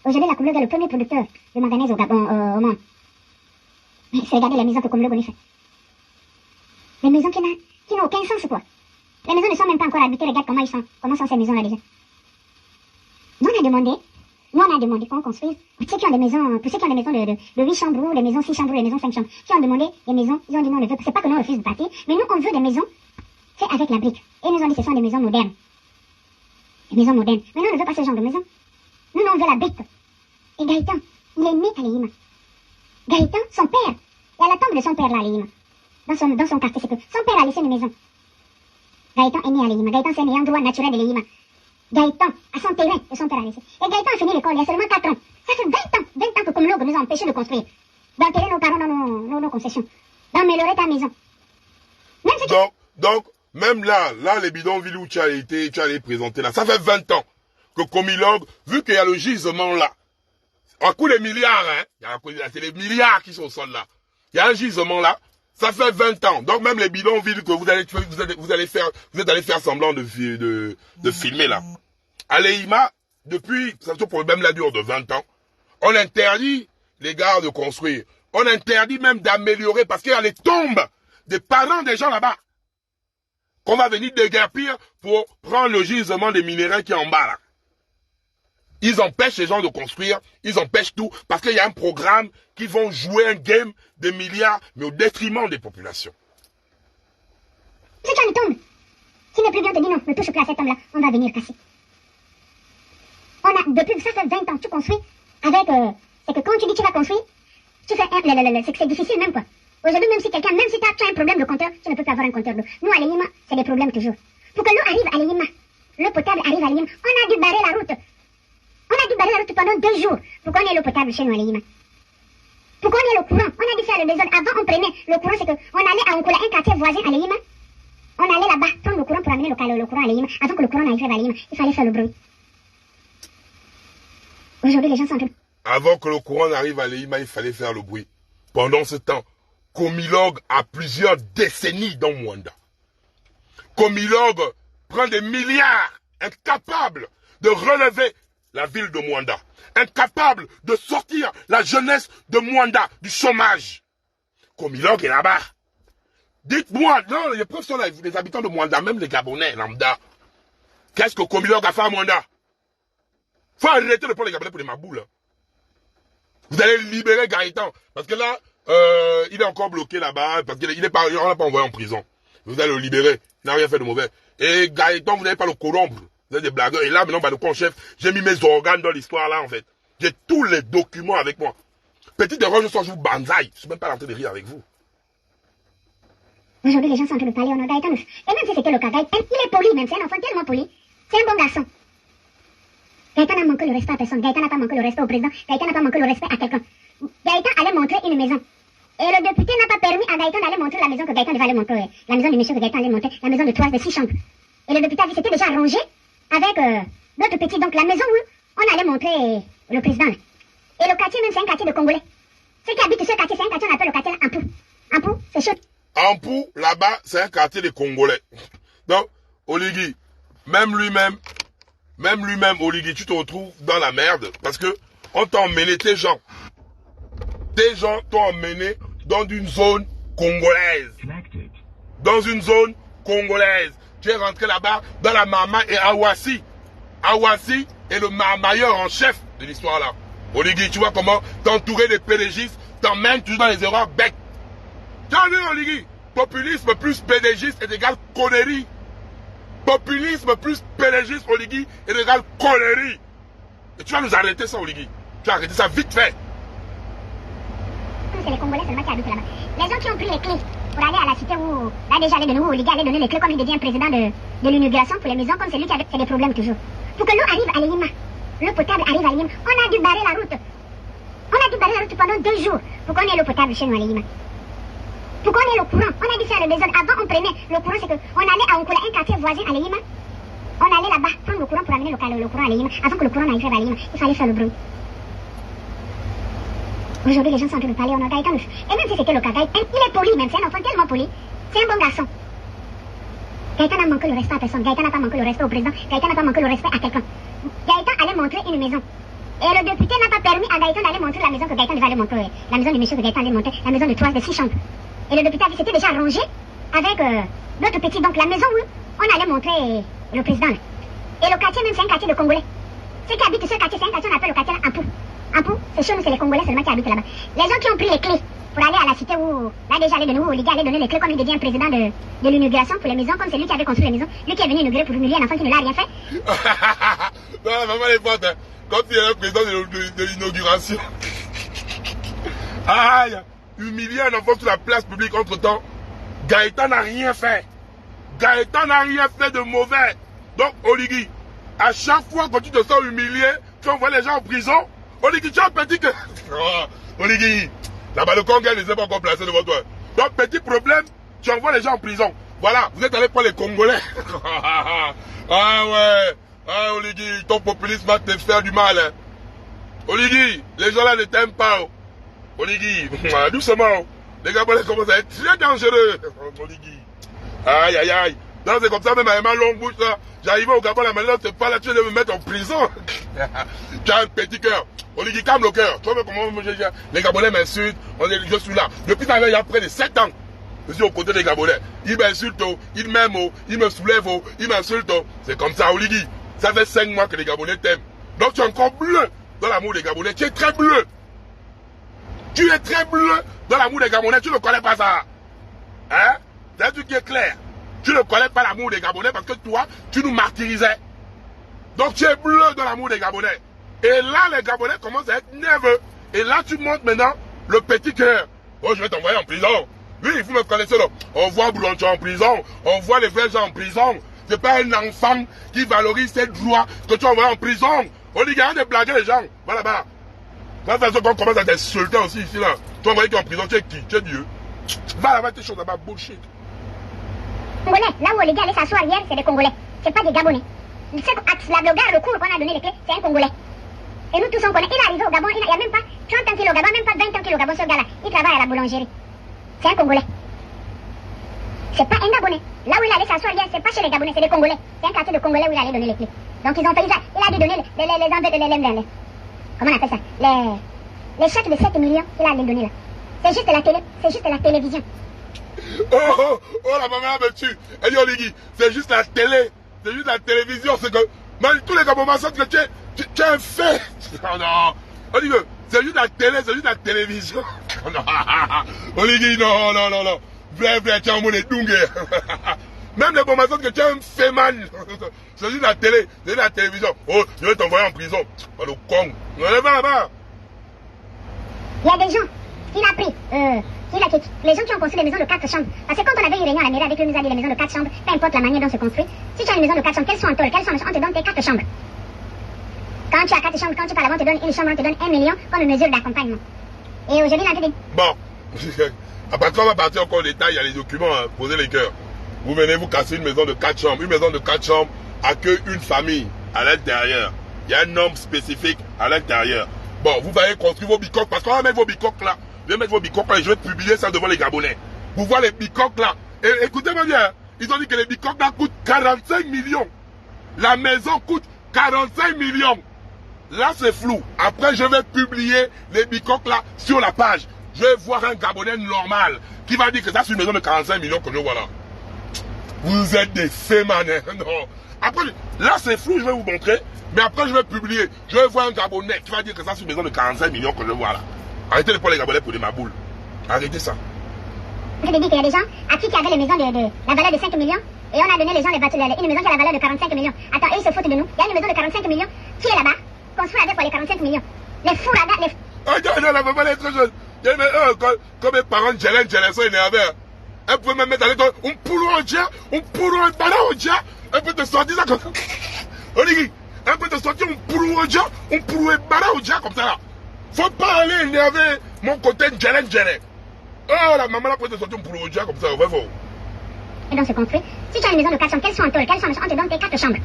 Aujourd'hui la Komlogo est le premier producteur de manganèse au Gabon, au monde. Mais c'est regarder les maisons que Komlogo fait. Les maisons qui n'ont aucun sens quoi. Les maisons ne sont même pas encore habitées, regarde comment sont ces maisons là déjà. Nous on a demandé qu'on construise, pour ceux qui ont des maisons de 8 chambres, ou les maisons 6 chambres, ou les maisons 5 chambres, qui ont demandé des maisons, ils ont dit non, on ne veut pas, c'est pas que nous on refuse de partir, mais nous on veut des maisons faites avec la brique. Et nous ont dit ce sont des maisons modernes. Des maisons modernes. Mais nous on ne veut pas ce genre de maison. Nous on veut la brique. Et Gaëtan, il est né à l'Eima. Gaëtan, son père, il y a la tombe de son père là à l'Eima. Dans son quartier, c'est que son père a laissé une maison. Gaëtan est né à l'Eima. Gaëtan c'est un endroit naturel de l'Eima. Gaëtan a son terrain que son père a laissé. Et Gaëtan a fini l'école il y a seulement 4 ans. Ça fait 20 ans que Komlogo nous a empêchés de construire. D'enterrer nos parents dans nos concessions. D'améliorer ta maison. Même si Donc, même là, les bidonvilles où tu allais présenter là, ça fait 20 ans que Komlogo, vu qu'il y a le gisement là, à coup de milliards, hein, c'est les milliards qui sont au sol là. Il y a un gisement là, ça fait 20 ans. Donc même les bidonvilles que vous êtes allé faire semblant de filmer là. À l'Eima, depuis, ça se problème là dure de 20 ans, on interdit les gars de construire. On interdit même d'améliorer parce qu'il y a les tombes des parents des gens là-bas. Qu'on va venir déguerpir pour prendre le gisement des minéraux qui est en bas là. Ils empêchent les gens de construire, ils empêchent tout, parce qu'il y a un programme qui vont jouer un game de milliards, mais au détriment des populations. Si tu as une tombe, qui n'est plus bien te dit non, ne touche plus à cette tombe-là, on va venir casser. Depuis, ça fait 20 ans, tu construis avec c'est que quand tu dis que tu vas construire, tu fais c'est que c'est difficile même quoi. Aujourd'hui, même si tu as un problème de compteur, tu ne peux pas avoir un compteur d'eau. Nous, à Leyima, c'est des problèmes toujours. Pour que l'eau arrive à Leyima, l'eau potable arrive à Leyima, on a dû barrer la route. On a dû barrer la route pendant 2 jours pour qu'on ait l'eau potable chez nous à Leyima. Pour qu'on ait le courant, on a dû faire le désordre. Avant, on prenait le courant, c'est qu'on allait à Onkola, un quartier voisin à Leyima. On allait là-bas prendre le courant pour amener le courant à Leyima. Avant que le courant n'arrive à Leyima, il fallait faire le bruit. Aujourd'hui, les gens sont en train... Avant que le courant n'arrive à Leyima, il fallait faire le bruit. Pendant ce temps, Komilog a plusieurs décennies dans Mwanda. Komilog prend des milliards, incapable de relever la ville de Mwanda, incapable de sortir la jeunesse de Mwanda du chômage. Komilog est là-bas. Dites-moi, non, les preuves sont là, les habitants de Mwanda, même les Gabonais, lambda. Qu'est-ce que Komilog a fait à Mwanda? Faut arrêter de prendre les Gabonais pour des maboules. Vous allez libérer Gaëtan, parce que là, il est encore bloqué là-bas, parce qu'on l'a pas envoyé en prison. Vous allez le libérer, il n'a rien fait de mauvais. Et Gaëtan, vous n'allez pas le corrompre. Vous êtes des blagueurs. Et là, maintenant, le con-chef, j'ai mis mes organes dans l'histoire là, en fait. J'ai tous les documents avec moi. Petite erreur, je vous banzai. Je suis même pas en train de rire avec vous. Aujourd'hui, les gens sont en train de parler au nom Gaëtan. Et même si c'était le cas, Gaëtan, il est poli même, c'est un enfant tellement poli. C'est un bon garçon. Gaëtan n'a manqué le respect à personne. Gaëtan n'a pas manqué le respect au président. Gaëtan n'a pas manqué le respect à quelqu'un. Gaëtan allait montrer une maison. Et le député n'a pas permis à Gaëtan d'aller montrer la maison que Gaëtan devait aller montrer. La maison du monsieur que Gaëtan allait montrer. La maison de 3 de 6 chambres. Et le député a dit c'était déjà arrangé avec d'autres petits. Donc la maison où on allait montrer le président. Et le quartier même c'est un quartier de Congolais. Ceux qui habitent ce quartier, c'est un quartier on appelle le quartier Ampou. Ampou, c'est chaud. Ampou, là-bas, c'est un quartier des Congolais. Donc, Oligui, même lui-même, Oligui, tu te retrouves dans la merde parce que on t'a emmené tes gens. Tes gens t'ont emmené dans une zone congolaise. Connected. Dans une zone congolaise. Tu es rentré là-bas dans la Mama et Awassi. Awassi est le marmailleur en chef de l'histoire là. Oligui, tu vois comment t'entourer des PDGistes t'emmènes toujours dans les erreurs bêtes. Tu as vu, Oligui, populisme plus PDGiste est égal connerie. Populisme plus PDGiste, Oligui, est égal connerie. Et tu vas nous arrêter ça, Oligui. Tu vas arrêter ça vite fait. C'est les Congolais seulement qui habitent là-bas. Les gens qui ont pris les clés pour aller à la cité où, là déjà, allait de nouveau, Oligui allait donner les clés comme il devient président de l'inauguration pour les maisons, comme c'est lui qui avait fait des problèmes toujours. Pour que l'eau arrive à Leyima, l'eau potable arrive à Leyima, on a dû barrer la route. On a dû barrer la route pendant 2 jours pour qu'on ait l'eau potable chez nous à Leyima. Pour qu'on ait le courant, on a dû faire le désordre. Avant, on prenait le courant, c'est qu'on allait à Onkola, un quartier voisin à Leyima. On allait là-bas prendre le courant pour amener le courant à Leyima. Avant que le courant n'arrive à Leyima, il fallait faire le bruit. Aujourd'hui, les gens sont en train de parler au nom Gaëtan. Et même si c'était le cas, Gaëtan, il est poli même, c'est un enfant tellement poli. C'est un bon garçon. Gaëtan n'a manqué le respect à personne. Gaëtan n'a pas manqué le respect au président. Gaëtan n'a pas manqué le respect à quelqu'un. Gaëtan allait montrer une maison. Et le député n'a pas permis à Gaëtan d'aller montrer la maison que Gaëtan devait aller montrer. La maison du monsieur que Gaëtan allait montrer. La maison de 3 de 6 chambres. Et le député a dit c'était déjà arrangé avec d'autres petits. Donc la maison où on allait montrer le président. Et le quartier même c'est un quartier de Congolais. Ceux qui habitent ce quartier, c'est un quartier on appelle le quartier Ampou. Ampou, c'est chez nous, c'est les Congolais seulement qui habitent là-bas. Les gens qui ont pris les clés pour aller à la cité où, là déjà allait de nouveau, Oligui allait donner les clés comme il devient président de l'inauguration pour les maisons, comme c'est lui qui avait construit les maisons, lui qui est venu inaugurer pour humilier un enfant qui ne l'a rien fait. Non, la maman est forte, hein. Quand il est le président de l'inauguration. Aïe, humilier un enfant sur la place publique entre temps. Gaëtan n'a rien fait. Gaëtan n'a rien fait de mauvais. Donc, Oligui, à chaque fois que tu te sens humilié, tu envoies les gens en prison. Oligui, tu as un petit que... Oligui, là-bas le Congo ne s'est pas encore placé devant toi. Donc, petit problème, tu envoies les gens en prison. Voilà, vous êtes allé prendre les Congolais. Ah ouais. Ah, Oligui, ton populisme va te faire du mal. Hein. Oligui, les gens là ne t'aiment pas. Oh. Oligui, doucement. Les Gabonais commencent à être très dangereux. Oligui. Aïe, aïe, aïe. Non, c'est comme ça, même avec ma longue bouche là. J'arrive au Gabon, là, maintenant, c'est pas là, tu veux me mettre en prison. Tu as un petit cœur. Oligui, calme le cœur. Tu vois comment les Gabonais m'insultent. Je suis là. Depuis il y a près de 7 ans. Je suis aux côtés des Gabonais. Ils m'insultent, ils m'aiment, ils me soulèvent, ils m'insultent. C'est comme ça, Oligui. Ça fait 5 mois que les Gabonais t'aiment. Donc tu es encore bleu dans l'amour des Gabonais. Tu es très bleu. Tu es très bleu dans l'amour des Gabonais. Tu ne connais pas ça. Hein? C'est un truc qui est clair. Tu ne connais pas l'amour des Gabonais parce que toi, tu nous martyrisais. Donc tu es bleu dans l'amour des Gabonais. Et là, les Gabonais commencent à être nerveux. Et là, tu montres maintenant le petit cœur. Oh, je vais t'envoyer en prison. Oui, vous me connaissez là. On voit Boulanger en prison. On voit les vrais gens en prison. C'est pas un enfant qui valorise ses droits que tu envoies en prison. On dit, arrête de blaguer les gens. Va là-bas. De toute façon, quand on commence à t'insulter aussi ici là, tu envoies qui en prison, tu es qui? Tu es Dieu. Va là-bas, tes choses là-bas, bullshit. Congolais, là où les gars allaient s'asseoir hier, c'est des Congolais. C'est pas des Gabonais. Le gars, le cours qu'on a donné les clés, c'est un Congolais. Et nous tous on connaît. Il est arrivé au Gabon, il n'y a même pas 30 ans qu'il est au Gabon, même pas 20 ans qu'il est au Gabon, ce gars-là. Il travaille à la boulangerie. C'est un Congolais. C'est pas un Gabonais. Là où il allait s'asseoir hier, c'est pas chez les Gabonais, c'est des Congolais. C'est un quartier de Congolais où il allait donner les clés. Donc ils ont fait ça. Il a dû donner les comment on appelle ça? Les chèques de 7 millions qu'il a allé donner là. C'est juste la télé, c'est juste la télévision. Oh, la maman me tue. Elle dit, Oligui, c'est juste la télé. C'est juste la télévision. C'est que, man, tous les Gabonais sentent que tu es un fait. Oh non. Oligui, c'est juste la télé, c'est juste la télévision. Oh non. Oligui, non. Vrai, tu es en monnaie dungue. Même les Gabonais sentent que tu es un fait, man. C'est juste la télé, c'est juste la télévision. Oh, je vais t'envoyer en prison. Oh, le con. On est là-bas. Il y a des gens qu'il a pris, les gens qui ont construit des maisons de 4 chambres. Parce que quand on avait eu réunion à la mairie avec lui, nous a dit les maisons de 4 chambres, peu importe la manière dont c'est construit. Si tu as une maison de 4 chambres, quelles sont en tôle, quelles sont en on te donne tes 4 chambres. Quand tu as 4 chambres, quand tu pars là-bas, on te donne une chambre, on te donne 1 million comme mesure d'accompagnement. Et aujourd'hui, on a dit. Bon, après quand on va partir encore au détail, il y a les documents, hein, posez les cœurs. Vous venez vous casser une maison de 4 chambres. Une maison de 4 chambres accueille une famille à l'intérieur. Il y a un nombre spécifique à l'intérieur. Bon, vous allez construire vos bicoques, parce qu'on va mettre vos bicoques là. Je vais mettre vos bicoques là et je vais publier ça devant les Gabonais. Vous voyez les bicoques là. Et écoutez-moi bien, ils ont dit que les bicoques là coûtent 45 millions. La maison coûte 45 millions. Là, c'est flou. Après, je vais publier les bicoques là sur la page. Je vais voir un Gabonais normal qui va dire que ça, c'est une maison de 45 millions que je vois là. Vous êtes des fémanais. Non. Après, là, c'est flou, je vais vous montrer. Mais après, je vais publier. Je vais voir un Gabonais qui va dire que ça, c'est une maison de 45 millions que je vois là. Arrêtez de prendre les Gabonais pour des maboules. Arrêtez ça. Je te dis qu'il y a des gens à qui avaient les maisons de la valeur de 5 millions. Et on a donné les gens une maison qui a la valeur de 45 millions. Attends, eux, ils se foutent de nous. Il y a une maison de 45 millions qui est là-bas, construite avec pour les 45 millions. Les fous là-bas, les... Ah non, la maman elle est trop jeune. Il y a comme mes parents Djelen sont énervés. Elle pouvait me mettre à l'école, un poulou en dia, un poulou en bala en dia. Elle peut te sortir ça comme ça. Oligui, elle peut te sortir un poulou en dia, un poulou en bala en dia comme ça là. Faut pas aller énerver mon côté Djelen. Oh, la maman là peut te sortir un poulou en dia comme ça, ouais, faut. Et dans ce construit, si tu as une maison de 4 chambres, quelles sont en tôle, quelles sont on te donne tes 4 chambres.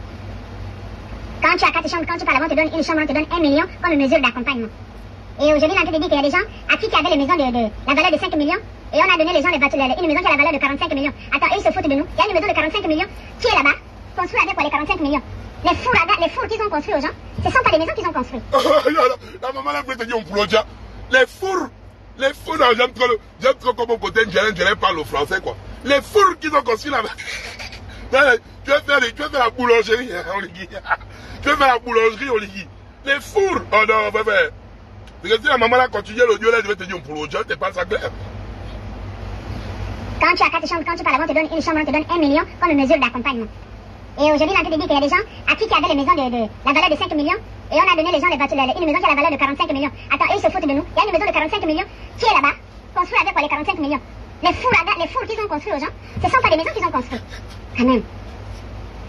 Quand tu as 4 chambres, quand tu pars là-bas, on te donne une chambre, on te donne 1 million comme mesure d'accompagnement. Et aujourd'hui, on te dit qu'il y a des gens à qui avaient les maisons de la valeur de 5 millions. Et on a donné les gens une maison qui a la valeur de 45 millions. Attends, eux, ils se foutent de nous. Il y a une maison de 45 millions qui est là-bas, construite avec pour les 45 millions. Les fours là-bas, les fours qu'ils ont construits aux gens, ce ne sont pas des maisons qu'ils ont construites. La maman là peut te dire on poulou en dia. Les fours, non, j'aime trop comme mon côté Djelen parle au français quoi. Les fours qu'ils ont construits là-bas. Tu vas faire la boulangerie, Oligui. Tu vas faire la boulangerie, Oligui. Les fours. Oh non, on va faire. Parce que si la maman là continue l'audio là, je vais te dire on poulou en dia, t'es pas ça clair. Quand tu as 4 chambres, quand tu pars là-bas, on te donne une chambre, on te donne 1 million comme mesure d'accompagnement. Et aujourd'hui, on te dit qu'il y a des gens à qui avaient les maisons de la valeur de 5 millions. Et on a donné les gens une maison qui a la valeur de 45 millions. Attends, eux, ils se foutent de nous. Il y a une maison de 45 millions qui est là-bas, construite avec pour les 45 millions. Les fours là-bas, les fours qu'ils ont construits aux gens, ce ne sont pas des maisons qu'ils ont construites. Quand même.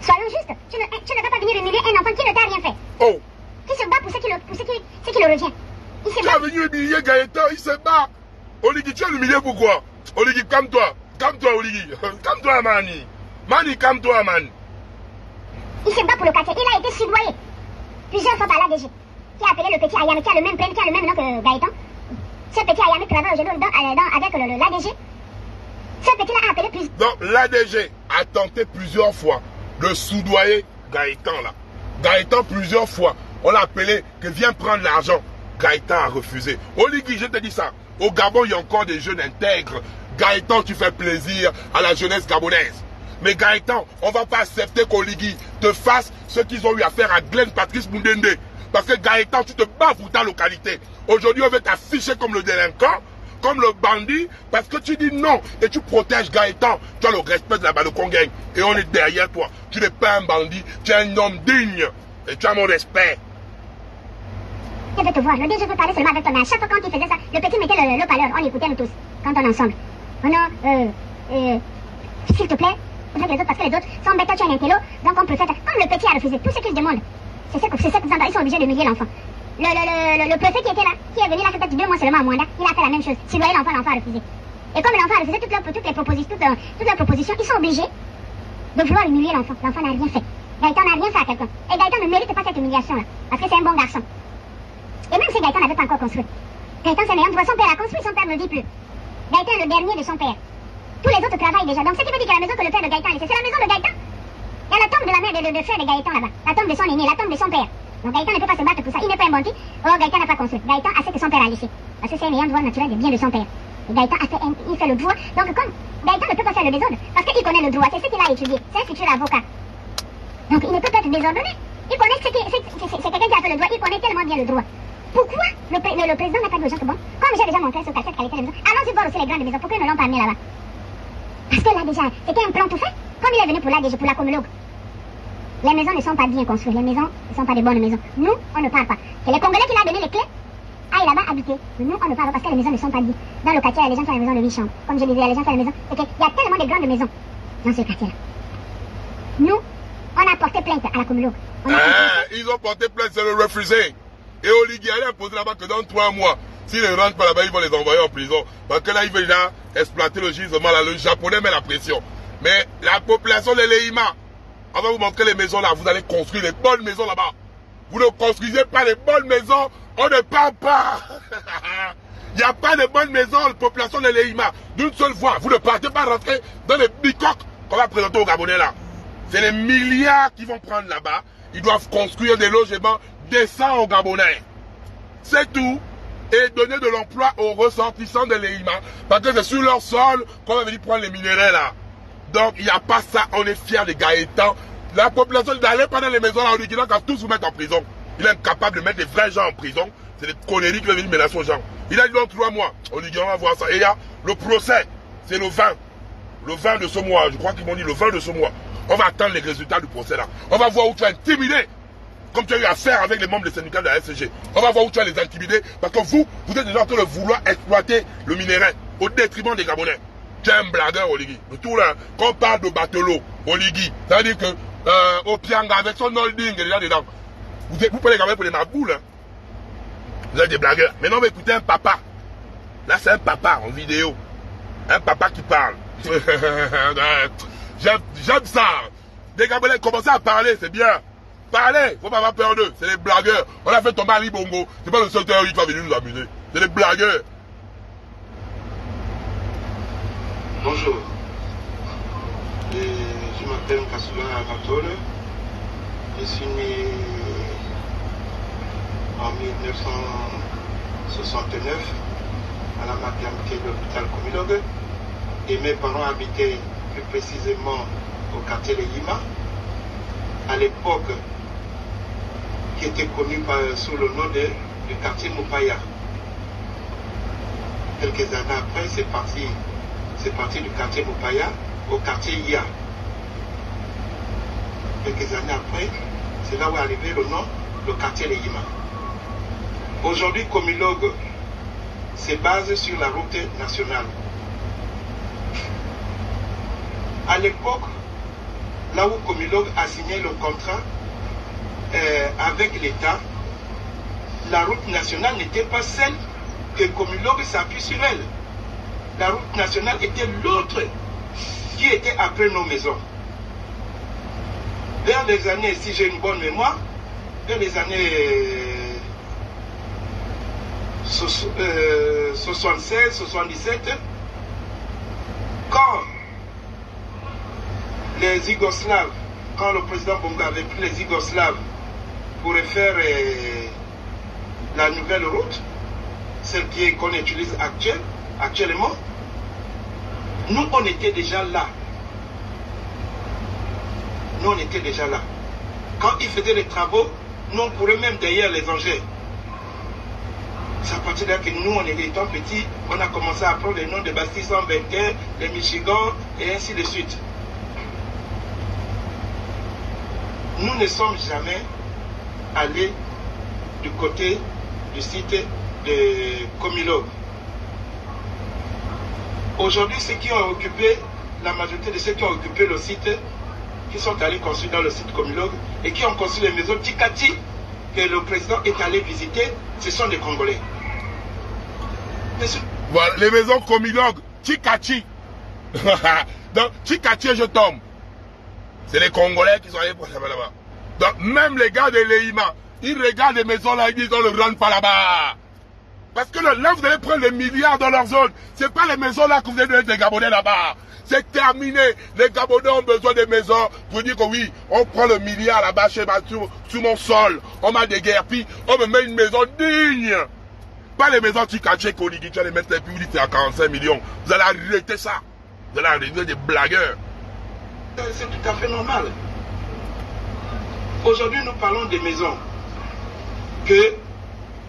Soyons justes. Tu ne vas pas venir humilier un enfant qui ne t'a rien fait. Oh. Qui se bat pour ce qui le revient. Il se Tu bat. as venu humilier Gaëtan, il se bat. Oligui, tu as humilié pourquoi? Oligui, calme-toi. Calme-toi, Oligui. Calme-toi, Mani. Mani, calme-toi, man. Il se bat pour le quartier. Il a été soudoyé plusieurs fois par l'ADG. Qui a appelé le petit Ayame, qui a le même prénom, qui a le même nom que Gaëtan. Ce petit Ayame travaille aujourd'hui avec l'ADG. Ce petit-là a appelé plusieurs. Donc, l'ADG a tenté plusieurs fois de soudoyer Gaëtan là. Gaëtan plusieurs fois. On l'a appelé que viens prendre l'argent. Gaëtan a refusé. Oligui, je te dis ça. Au Gabon, il y a encore des jeunes intègres. Gaëtan, tu fais plaisir à la jeunesse gabonaise. Mais Gaëtan, on ne va pas accepter qu'Oligui te fasse ce qu'ils ont eu à faire à Glenn Patrice Mundende. Parce que Gaëtan, tu te bats pour ta localité. Aujourd'hui, on veut t'afficher comme le délinquant, comme le bandit, parce que tu dis non et tu protèges Gaëtan. Tu as le respect de la Balokongaine et on est derrière toi. Tu n'es pas un bandit, tu es un homme digne et tu as mon respect. Je veux te voir. Le DG veut parler seulement avec toi. Mais à chaque fois quand il faisait ça, le petit mettait le haut-parleur. On écoutait nous tous. Quand on est ensemble. Oh non, s'il te plaît, avec les autres, parce que les autres sont bêtes, toi tu es un intello, donc on préfère. Comme le petit a refusé tout ce qu'il demande, c'est ce que ils sont obligés de humilier l'enfant. Le préfet qui était là, qui est venu là, fait peut-être 2 mois seulement à Mwanda, il a fait la même chose. S'il voyait l'enfant, l'enfant a refusé. Et comme l'enfant a refusé toutes leurs propositions, ils sont obligés de vouloir humilier l'enfant. L'enfant n'a rien fait. Gaëtan n'a rien fait à quelqu'un. Et Gaëtan ne mérite pas cette humiliation-là, parce que c'est un bon garçon. Et même si Gaëtan n'avait pas encore construit, Gaëtan c'est meilleur. Son père a construit, son père ne vit plus. Gaëtan est le dernier de son père. Tous les autres travaillent déjà. Donc ce qui veut dire que la maison que le père de Gaëtan a laissée, c'est la maison de Gaëtan. Il y a la tombe de la mère de frère de Gaëtan là-bas. La tombe de son aîné, la tombe de son père. Donc Gaëtan ne peut pas se battre pour ça. Il n'est pas un bon type. Oh, Gaëtan n'a pas construit. Gaëtan a ce que son père a laissé. Parce que c'est un ayant droit naturel des biens de son père. Et Gaëtan il fait le droit. Donc comme Gaëtan ne peut pas faire le désordre, parce qu'il connaît le droit, c'est ce qu'il a étudié. C'est un futur avocat. Donc il ne peut pas être désordonné. Il connaît c'est quelqu'un qui a fait le droit. Il connaît tellement bien le droit. Pourquoi le président n'a pas de gens que bon, comme j'ai déjà montré sur cassette qualité de maison, allons-y voir aussi les grandes maisons. Pourquoi ils ne l'ont pas amené là-bas? Parce que là déjà, c'était un plan tout fait. Comme il est venu pour l'ADG, pour la comologue. Les maisons ne sont pas bien construites. Les maisons ne sont pas des bonnes maisons. Nous, on ne parle pas. C'est les Congolais qui l'ont donné les clés. Aille là-bas habiter. Nous, on ne parle pas parce que les maisons ne sont pas bien. Dans le quartier, les gens font les maisons de 8 chambres. Comme je disais, les gens font les maisons. Il y a tellement de grandes maisons dans ce quartier-là. Nous, on a porté plainte à la comologue. Ils ont porté plainte, c'est le refusé. Et Oligui a posé là-bas que dans 3 mois, s'ils ne rentrent pas là-bas, ils vont les envoyer en prison. Parce que là, ils veulent déjà exploiter le gisement. Là, le japonais met la pression. Mais la population de l'Eima, on va vous montrer les maisons là. Vous allez construire les bonnes maisons là-bas. Vous ne construisez pas les bonnes maisons, on ne parle pas. Il n'y a pas de bonnes maisons, la population de l'Eima. D'une seule voix, vous ne partez pas rentrer dans les bicoques qu'on va présenter aux Gabonais là. C'est les milliards qu'ils vont prendre là-bas. Ils doivent construire des logements décents aux Gabonais. C'est tout. Et donner de l'emploi aux ressortissants de l'Eima. Parce que c'est sur leur sol qu'on va venir prendre les minéraux là. Donc il n'y a pas ça. On est fiers des Gaëtans. La population d'aller pas dans les maisons là, on dit qu'il va tous vous mettre en prison. Il est incapable de mettre des vrais gens en prison. C'est des conneries qu'il va venir menacer aux gens. Il a dit dans 3 mois. On dit qu'on va voir ça. Et il y a le procès. C'est le 20. Le 20 de ce mois. Je crois qu'ils m'ont dit le 20 de ce mois. On va attendre les résultats du procès là. On va voir où tu as intimidé. Comme tu as eu affaire avec les membres des syndicats de la SCG. On va voir où tu vas les intimider. Parce que vous êtes déjà en train de vouloir exploiter le minerai au détriment des Gabonais. Tu es un blagueur, Oligui. Le tout là, quand on parle de Batelot, Oligui, ça veut dire que Opianga avec son holding est déjà dedans. Vous prenez les Gabonais pour les maboules. Hein. Vous êtes des blagueurs. Maintenant, on va écouter un papa. Là, c'est un papa en vidéo. Un papa qui parle. J'aime ça. Des Gabonais commencent à parler, c'est bien. Parlez, faut pas avoir peur d'eux, c'est des blagueurs. On a fait tomber Ali Bongo, c'est pas le seul terroriste qui va venir nous amuser. C'est des blagueurs. Bonjour. Je m'appelle Kassoula Amatole. Je suis né en 1969 à la maternité de l'hôpital Comilog. Et mes parents habitaient plus précisément au quartier de Yima. À l'époque, qui était connu sous le nom du quartier Mupaya. Quelques années après, c'est parti du quartier Mupaya au quartier Ia. Quelques années après, c'est là où est arrivé le nom, le quartier de Yima. Aujourd'hui, Comilog se base sur la route nationale. À l'époque, là où Comilog a signé le contrat avec l'État, la route nationale n'était pas celle que Comilog s'appuie sur elle. La route nationale était l'autre qui était après nos maisons. Vers les années, si j'ai une bonne mémoire, vers les années 76, 77, quand les Yougoslaves, quand le président Bongo avait pris les Yougoslaves pour faire la nouvelle route, celle qu'on utilise actuellement, nous on était déjà là. Nous on était déjà là. Quand ils faisaient les travaux, nous on courait même derrière les engins. C'est à partir de là que nous on était étant petits, on a commencé à apprendre les noms de Bastille 121, les Michigan et ainsi de suite. Nous ne sommes jamais allés du côté du site de Comilog. Aujourd'hui, ceux qui ont occupé, la majorité de ceux qui ont occupé le site, qui sont allés construire dans le site Comilog et qui ont construit les maisons Tikati que le président est allé visiter, ce sont des Congolais. Voilà, les maisons Comilog, Tikati. Donc, Tikati et je tombe. C'est les Congolais qui sont allés pour là-bas. Donc, même les gars de l'EIMA, ils regardent les maisons là, ils disent on ne rentre pas là-bas. Parce que là, vous allez prendre les milliards dans leur zone. Ce n'est pas les maisons là que vous allez donner des Gabonais là-bas. C'est terminé. Les Gabonais ont besoin des maisons pour dire que oui, on prend le milliard là-bas chez moi, sur mon sol. On m'a déguerpi, on me met une maison digne. Pas les maisons Tikaché, Konigi, tu vas les mettre les plus c'est à 45 millions. Vous allez arrêter ça. Vous allez arrêter des blagueurs. C'est tout à fait normal. Aujourd'hui, nous parlons des maisons que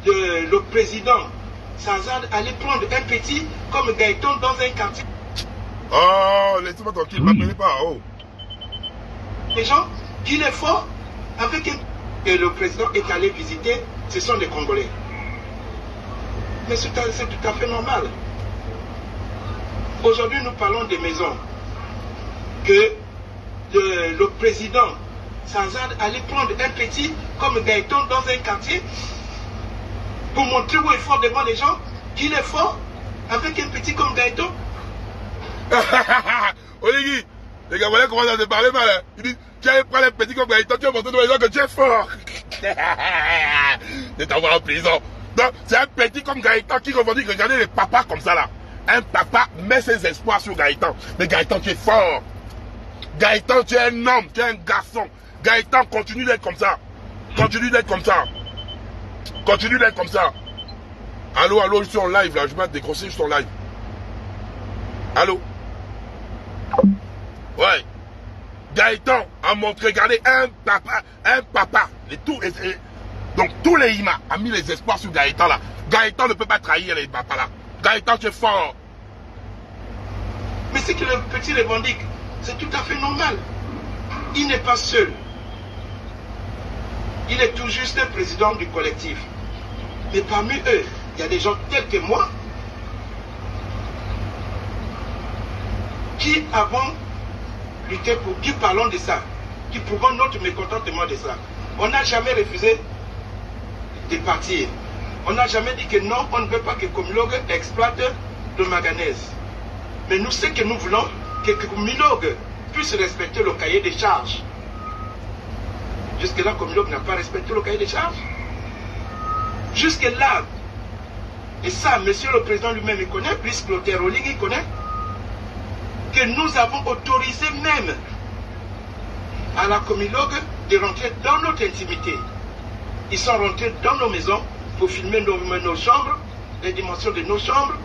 le président Sazad allait prendre un petit comme Gaëtan dans un quartier. Oh, laissez-moi tranquille, ne m'appelez pas. Oh. Les gens, qu'il est fort avec un... Et le président est allé visiter, ce sont des Congolais. Mais c'est tout à fait normal. Aujourd'hui, nous parlons des maisons que le président Sazad allait prendre un petit comme Gaëtan dans un quartier pour montrer où est fort devant les gens, qu'il est fort avec un petit comme Gaëtan. Oligui, les Gabonais commencent à se parler mal. Hein. Ils disent, tu allais prendre un petit comme Gaëtan, tu vas montrer devant les gens que tu es fort. C'est t'envoyer en prison. Donc, c'est un petit comme Gaëtan qui revendique, regardez les papas comme ça là. Un papa met ses espoirs sur Gaëtan. Mais Gaëtan, tu es fort. Gaëtan, tu es un homme, tu es un garçon. Gaëtan, continue d'être comme ça. Continue d'être comme ça. Continue d'être comme ça. Allô, allô, je suis en live là, je vais décrocher, je suis en live. Allô? Ouais. Gaëtan a montré, regardez, un papa. Donc tous les IMA a mis les espoirs sur Gaëtan là. Gaëtan ne peut pas trahir les papas là. Gaëtan, tu es fort. Mais ce que le petit revendique, c'est tout à fait normal. Il n'est pas seul. Il est tout juste le président du collectif. Mais parmi eux, il y a des gens tels que moi qui avons lutté pour, qui parlons de ça, qui prouvons notre mécontentement de ça. On n'a jamais refusé de partir. On n'a jamais dit que non, on ne veut pas que Comilog exploite le manganèse. Mais nous, ce que nous voulons, que Comilog puisse respecter le cahier des charges. Jusque-là, Comilog n'a pas respecté le cahier des charges. Jusque-là, et ça, monsieur le président lui-même il connaît, puisque le terrorisme il connaît, que nous avons autorisé même à la Comilog de rentrer dans notre intimité. Ils sont rentrés dans nos maisons pour filmer nos chambres, les dimensions de nos chambres,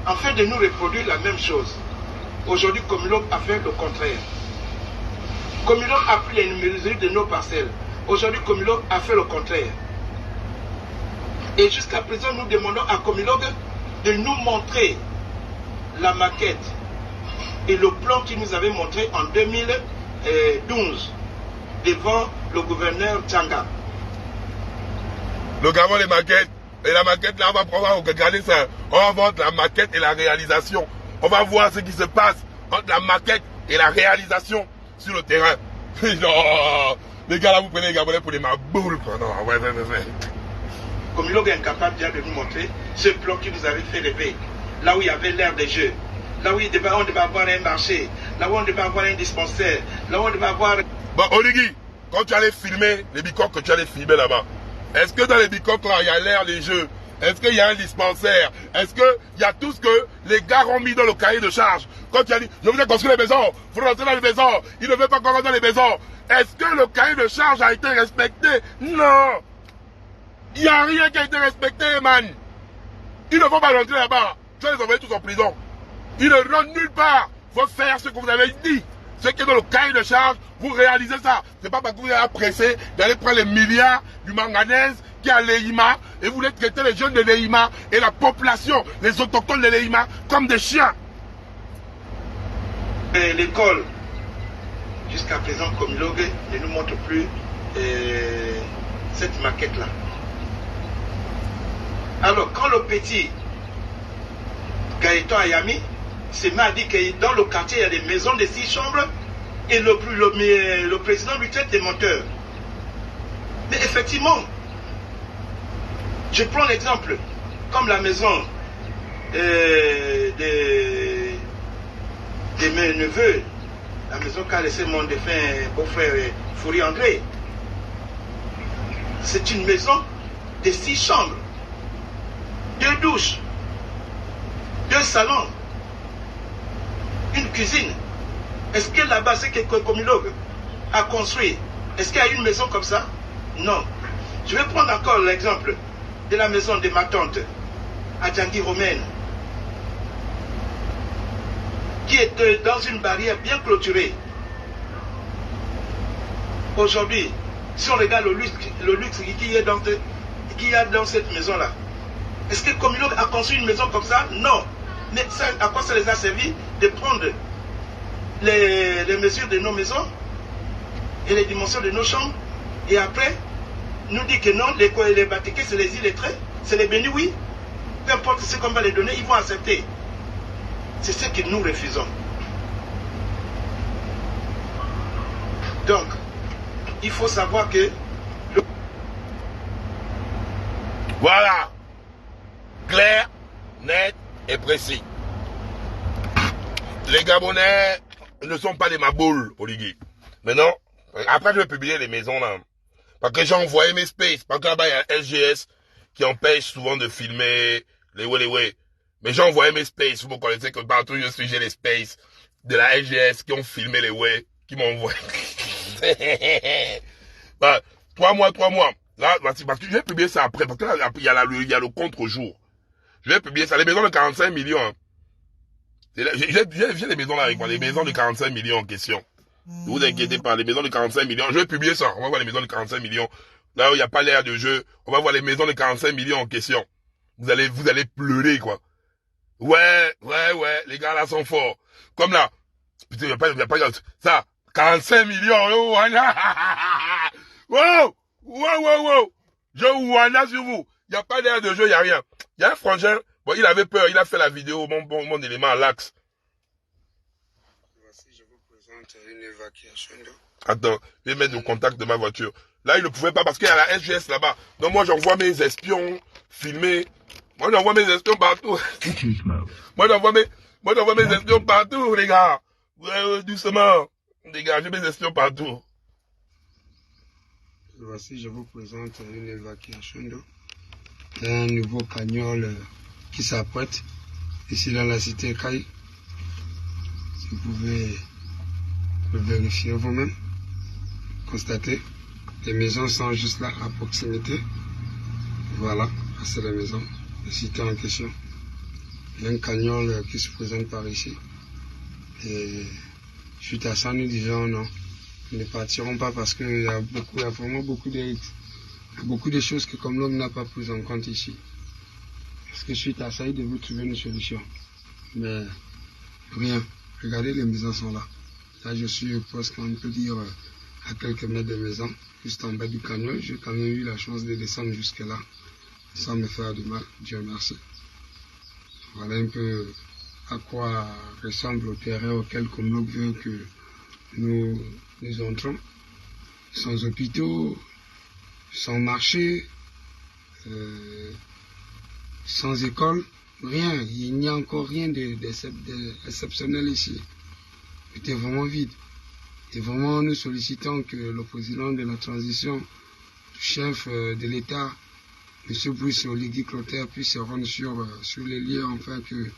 afin de nous reproduire la même chose. Aujourd'hui, Comilog a fait le contraire. Comilog a pris les mesures de nos parcelles. Aujourd'hui, Comilog a fait le contraire. Et jusqu'à présent, nous demandons à Comilog de nous montrer la maquette et le plan qu'il nous avait montré en 2012 devant le gouverneur Tchanga. Nous avons les maquettes. Et la maquette là, on va pouvoir regarder ça. On va voir la maquette et la réalisation. On va voir ce qui se passe entre la maquette et la réalisation sur le terrain. Non, les gars là, vous prenez les Gabonais pour des maboules. Non, ouais. Comilog est incapable de nous montrer ce plan qui nous avait fait rêver. Là où il y avait l'air des jeux. Là où on devait avoir un marché. Là où on devait avoir un dispensaire. Là où on devait avoir... Bon, Oligui, quand tu allais filmer les bicoques que tu allais filmer là-bas, est-ce que dans les bicoques là, il y a l'air des jeux? Est-ce qu'il y a un dispensaire? Est-ce qu'il y a tout ce que les gars ont mis dans le cahier de charge? Quand tu as dit, je voulais construire les maisons, il faut rentrer dans les maisons, il ne veut pas qu'on rentre dans les maisons. Est-ce que le cahier de charge a été respecté? Non! Il n'y a rien qui a été respecté, man. Ils ne vont pas rentrer là-bas. Tu vas les envoyer tous en prison. Ils ne rentrent nulle part. Il faut faire ce que vous avez dit. Ce qui est dans le cahier de charge, vous réalisez ça. Ce n'est pas parce que vous êtes pressé d'aller prendre les milliards du manganèse qui est à l'EIMA et vous voulez traiter les jeunes de l'EIMA et la population, les autochtones de l'EIMA comme des chiens. L'école, jusqu'à présent, Comilog ne nous montre plus cette maquette-là. Alors, quand le petit Gaëtan Ayami s'est mis à dire que dans le quartier, il y a des maisons de 6 chambres et le président lui traite des menteurs. Mais effectivement, je prends l'exemple, comme la maison de mes neveux, la maison qu'a laissé mon défunt beau-frère Fourier André. C'est une maison de 6 chambres, 2 douches, 2 salons, une cuisine. Est-ce que là-bas, c'est que Comilog a construit? Est-ce qu'il y a une maison comme ça? Non. Je vais prendre encore l'exemple de la maison de ma tante, à Djangui Romaine, qui est dans une barrière bien clôturée. Aujourd'hui, si on regarde le luxe qu'il y a dans cette maison-là, est-ce que Comilog a construit une maison comme ça? Non. Mais ça, à quoi ça les a servi de prendre les mesures de nos maisons et les dimensions de nos chambres, et après nous dit que non, les batiqués, c'est les illettrés, c'est les bénis, oui. Peu importe ce qu'on va les donner, ils vont accepter. C'est ce que nous refusons. Donc, il faut savoir que... Voilà. Clair, net et précis. Les Gabonais ne sont pas des maboules, Oligui. Maintenant, après je vais publier les maisons là. Parce que j'ai envoyé mes spaces. Parce que là-bas, il y a un SGS qui empêche souvent de filmer les way. Mais j'ai envoyé mes spaces. Vous connaissez que partout je suis, j'ai les spaces de la SGS qui ont filmé les way, qui m'ont envoyé. Bah, 3 mois. Là, parce que je vais publier ça après. Parce que là, il y a le contre-jour. Je vais publier ça. Les maisons de 45 millions. Hein. J'ai les maisons là avec moi. Les maisons de 45 millions en question. Ne vous inquiétez pas. Les maisons de 45 millions. Je vais publier ça. On va voir les maisons de 45 millions. Là où il n'y a pas l'air de jeu. On va voir les maisons de 45 millions en question. Vous allez pleurer, quoi. Ouais. Les gars là sont forts. Comme là. Putain, il n'y a pas ça. 45 millions. Wow. Je ouana sur vous. Il n'y a pas d'air de jeu, il n'y a rien. Il y a un frangin, bon, il avait peur, il a fait la vidéo, mon élément à l'axe. Voici, je vous présente une évacuation d'eau. Attends, je vais mettre le contact de ma voiture. Là, il ne pouvait pas parce qu'il y a la SGS là-bas. Donc moi, j'envoie mes espions filmés. Moi, j'envoie mes espions partout. Moi, j'envoie mes espions partout, les gars. Ouais, doucement. Les gars, j'ai mes espions partout. Voici, je vous présente une évacuation d'eau. Un nouveau cagnol qui s'apprête ici dans la cité Caille. Si vous pouvez le vérifier vous-même, constatez, les maisons sont juste là à proximité. Voilà, c'est la maison, la cité en question. Il y a un cagnol qui se présente par ici. Et suite à ça, nous disons non, nous ne partirons pas parce qu'il y a vraiment beaucoup de risques. Il y a beaucoup de choses que comme l'homme n'a pas pris en compte ici. Parce que suite à ça, il devait trouver une solution. Mais rien. Regardez, les maisons sont là. Là, je suis presque, on peut dire, à quelques mètres de maison, juste en bas du canyon. J'ai quand même eu la chance de descendre jusque là, sans me faire du mal. Dieu merci. Voilà un peu à quoi ressemble le terrain auquel Comilog veut que nous entrons. Sans hôpitaux, sans marché, sans école, rien. Il n'y a encore rien d'exceptionnel ici. C'était vraiment vide. Et vraiment, nous sollicitons que le président de la transition, le chef de l'État, M. Brice Oligui Clotaire, puisse se rendre sur les lieux, afin que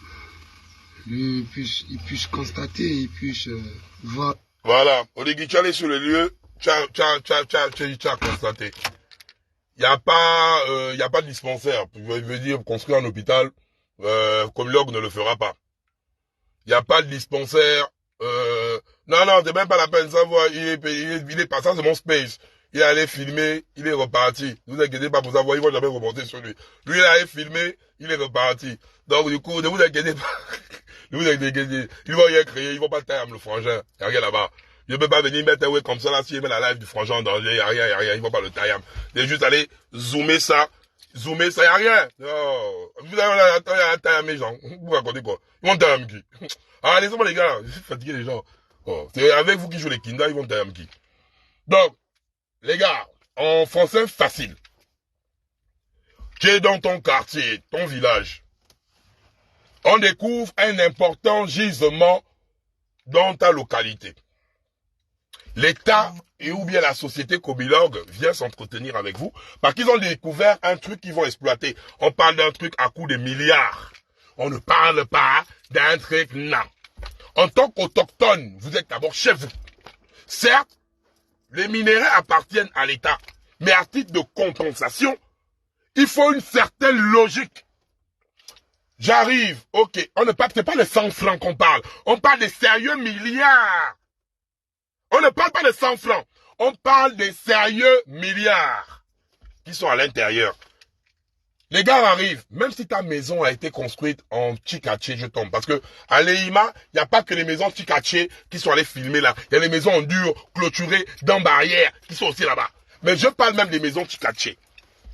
lui puisse constater, il puisse voir. Voilà, Oligui, tu es allé sur les lieux, tu as constaté. Il n'y a pas de dispensaire. Je veux dire, construire un hôpital, Comilog ne le fera pas. Il n'y a pas de dispensaire. Non, c'est même pas la peine de savoir. Il est passé, c'est mon space. Il est allé filmer, il est reparti. Ne vous inquiétez pas pour savoir, ils vont jamais remonter sur lui. Lui, il est allé filmer, il est reparti. Donc, du coup, ne vous inquiétez pas. Ne vous inquiétez. Ils vont rien créer, ils vont pas tailler le frangin. Il n'y a rien là-bas. Je ne peux pas venir mettre un way comme ça là, s'il met la live du frangin en danger, il n'y a rien, ils vont pas le tailler. Il est juste aller zoomer ça. zoomer, ça y a rien. Non. Vous avez taille à mes gens. Vous racontez quoi? Ils vont tailler à qui? Ah, laissez-moi les gars, je suis fatigué les gens. Oh, c'est avec vous qui jouez les kinda, ils vont tailler à qui? Donc, les gars, en français facile. Tu es dans ton quartier, ton village. On découvre un important gisement dans ta localité. L'État et ou bien la société Comilogue vient s'entretenir avec vous parce qu'ils ont découvert un truc qu'ils vont exploiter. On parle d'un truc à coût de milliards. On ne parle pas d'un truc non. En tant qu'autochtone, vous êtes d'abord chez vous. Certes, les minéraux appartiennent à l'État, mais à titre de compensation, il faut une certaine logique. J'arrive, ok, on ne parle pas de 100 francs qu'on parle, on parle de sérieux milliards. On ne parle pas de 100 francs, on parle de sérieux milliards qui sont à l'intérieur. Les gars arrivent, même si ta maison a été construite en Tchikaché, je tombe. Parce que à Lehima, il n'y a pas que les maisons Tchikaché qui sont allées filmer là. Il y a les maisons en dur, clôturées, dans barrière, qui sont aussi là-bas. Mais je parle même des maisons Tchikaché.